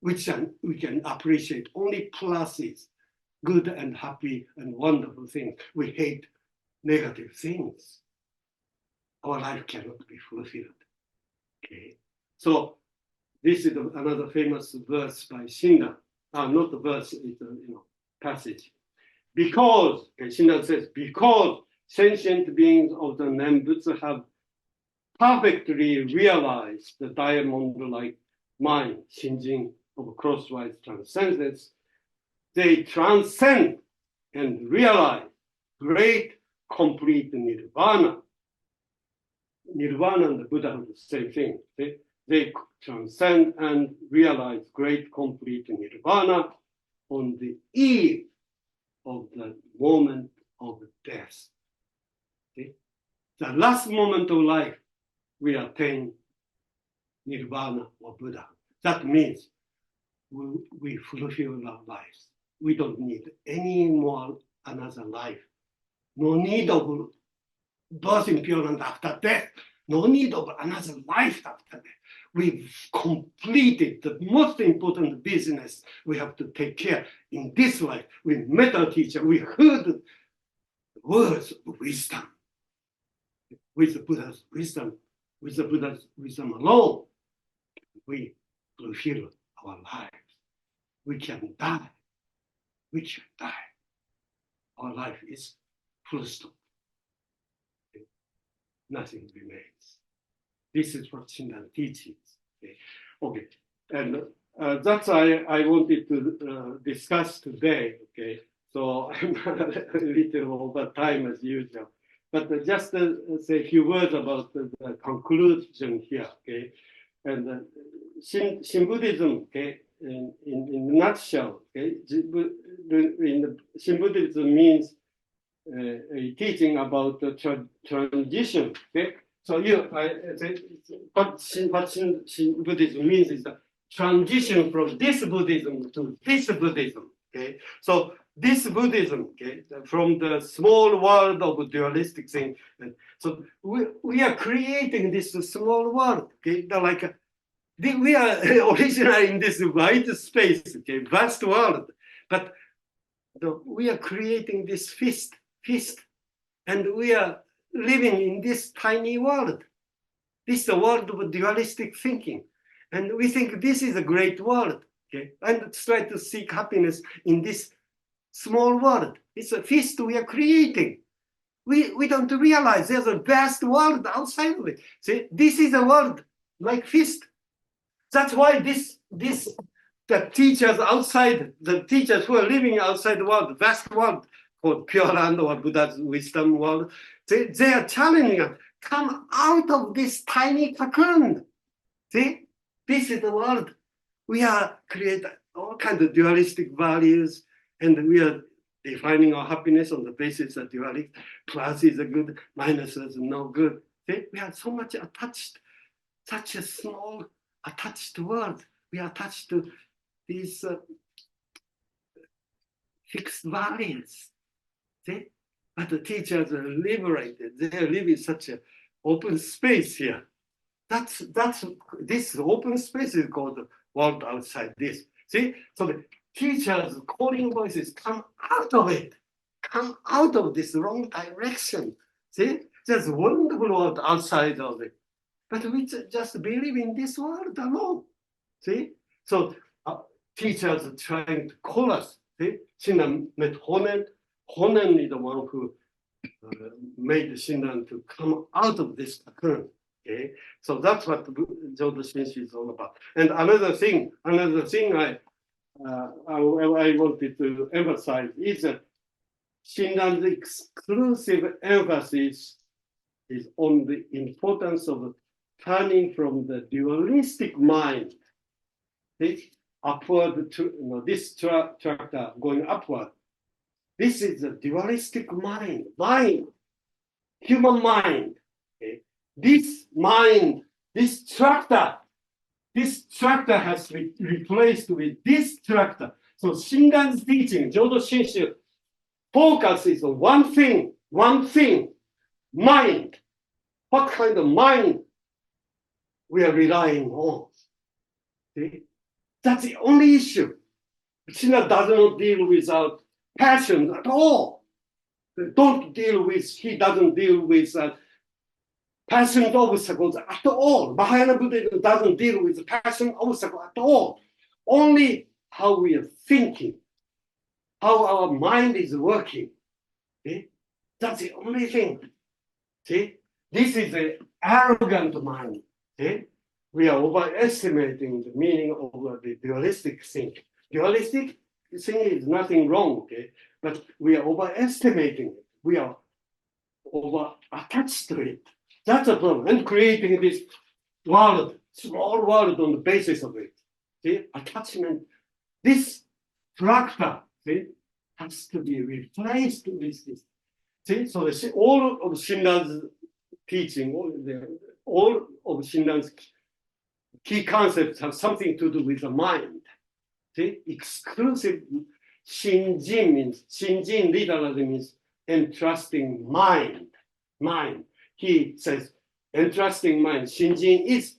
We can appreciate only pluses, good and happy and wonderful things. We hate negative things. Our life cannot be fulfilled. Okay, so this is another famous verse by Shinran. Not the verse, it's a passage. Because, okay, Shinran says, because sentient beings of the Nembutsu have perfectly realized the diamond-like mind, Shinjin of crosswise transcendence, they transcend and realize great complete nirvana. Nirvana and the Buddhahood is the same thing. They transcend and realize great complete nirvana on the eve of the moment of death. Okay? The last moment of life, we attain nirvana or Buddha. That means we fulfill our lives. We don't need any more another life. No need of birth impurement after death. No need of another life after death. We've completed the most important business we have to take care in this life. We met our teacher. We heard the words of wisdom. With the Buddha's wisdom, with the Buddha's wisdom alone, we fulfill our lives. We can die. We can die. Our life is full stop. Nothing remains. This is what Shinran teaches. Okay. And that's I wanted to discuss today. Okay, so I'm a little over time as usual, but just say a few words about the conclusion here. Okay, and Shin Buddhism. Okay, in a nutshell. Okay, Shin Buddhism means a teaching about the transition. Okay, so what Shin Buddhism means is the transition from this Buddhism to this Buddhism. Okay, so this Buddhism, okay, from the small world of dualistic thing. So we are creating this small world. Okay, we are originally in this wide space. Okay, vast world, but we are creating this fist, and we are living in this tiny world. This is the world of dualistic thinking. And we think this is a great world, okay? And try to seek happiness in this small world. It's a feast we are creating. We don't realize there's a vast world outside of it. See, this is a world like feast. That's why the teachers outside, the teachers who are living outside the world, vast world, called Pure Land or Buddha's wisdom world. They are challenging us, come out of this tiny cocoon. See, this is the world. We are creating all kinds of dualistic values, and we are defining our happiness on the basis of dualistic. Plus is a good, minus is no good. See, we are so much attached, such a small attached world. We are attached to these fixed values. See? But the teachers are liberated. They are living such an open space here. That's this open space is called the world outside this. See? So the teachers' calling voices come out of it. Come out of this wrong direction. See? There's a wonderful world outside of it. But we just believe in this world alone. See? So teachers are trying to call us. See? Shinran met Honen. Honen is the one who made Shinran to come out of this cocoon. Okay, so that's what Jodo Shinshu is all about. And another thing I wanted to emphasize is that Shinran's exclusive emphasis is on the importance of turning from the dualistic mind, upward to this tractor going upward. This is a dualistic mind, human mind. Okay? This mind, this tractor has been replaced with this tractor. So Shinran's teaching, Jodo Shinshu, focus is on one thing, mind. What kind of mind we are relying on? See? That's the only issue. Shinran does not deal with passion at all. He doesn't deal with passion obstacles at all. Mahayana Buddhism doesn't deal with passion obstacle at all. Only how we are thinking, how our mind is working. See? That's the only thing. See? This is an arrogant mind. See? We are overestimating the meaning of the dualistic thinking. Dualistic thinking is nothing wrong, okay? But we are overestimating it. We are over attached to it. That's a problem. And creating this world, small world on the basis of it. See, attachment. This tractor, see, has to be replaced with this. See, so all of Shinran's teaching, all of Shinran's key concepts have something to do with the mind. See, exclusive Shinjin means, Shinjin literally means entrusting mind. Mind. He says, entrusting mind. Shinjin is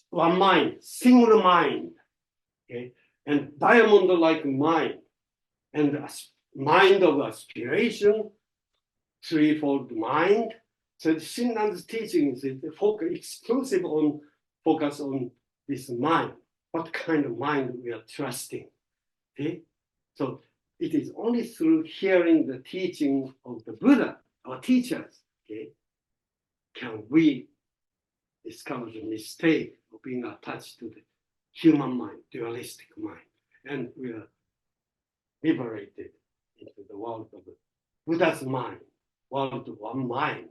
one mind, single mind. Okay? And diamond-like mind. And mind of aspiration, threefold mind. So Shinran's teaching is exclusive on focus on this mind. What kind of mind we are trusting. Okay? So it is only through hearing the teaching of the Buddha, our teachers, okay, can we discover the mistake of being attached to the human mind, dualistic mind. And we are liberated into the world of the Buddha's mind, world of one mind,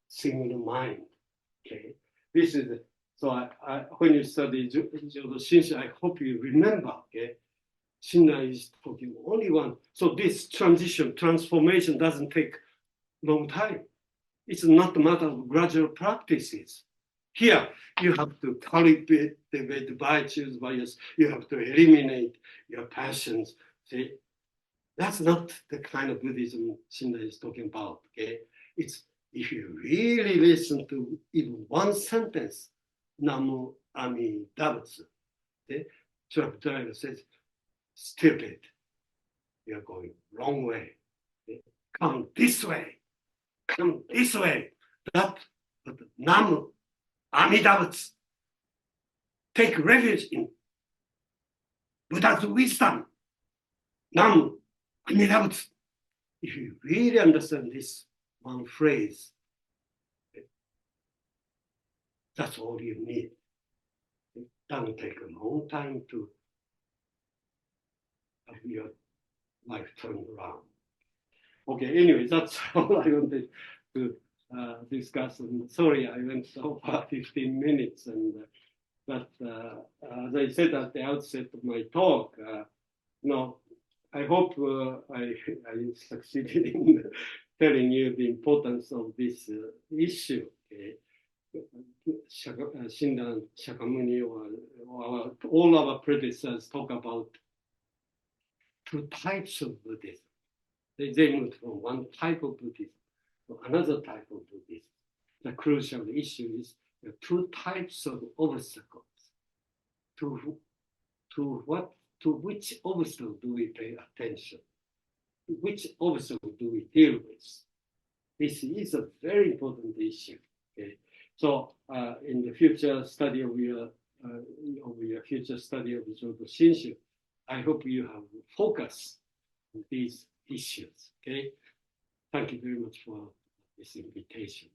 single mind. Okay, this is so. When you study Jodo Shinshu, I hope you remember. Okay, Shinran is talking only one. So this transformation doesn't take long time. It's not a matter of gradual practices. Here, you have to cultivate the virtues, bias. You have to eliminate your passions. See, that's not the kind of Buddhism Shinran is talking about. Okay, it's if you really listen to even one sentence, Namu Amida Butsu. Okay, truck driver says, "Stupid, you're going wrong way. Okay? Come this way. Come this way." That, but Namu Amida Butsu. Take refuge in Buddha's wisdom. Namu Amida Butsu. If you really understand this one phrase, that's all you need. It doesn't take a long time to have your life turned around. Okay, anyway, that's all I wanted to discuss. And sorry, I went so far 15 minutes. But as I said at the outset of my talk, I hope I succeeded in telling you the importance of this issue. Okay? Shinran, Shakyamuni, or all our predecessors talk about two types of Buddhism. They moved from one type of Buddhism to another type of Buddhism. The crucial issue is the two types of obstacles. To which obstacle do we pay attention? Which obstacle do we deal with? This is a very important issue. Okay? So in the future study of your future study of Jodo Shinshu, I hope you have focus on these issues. Okay, thank you very much for this invitation.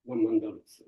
One man doubts.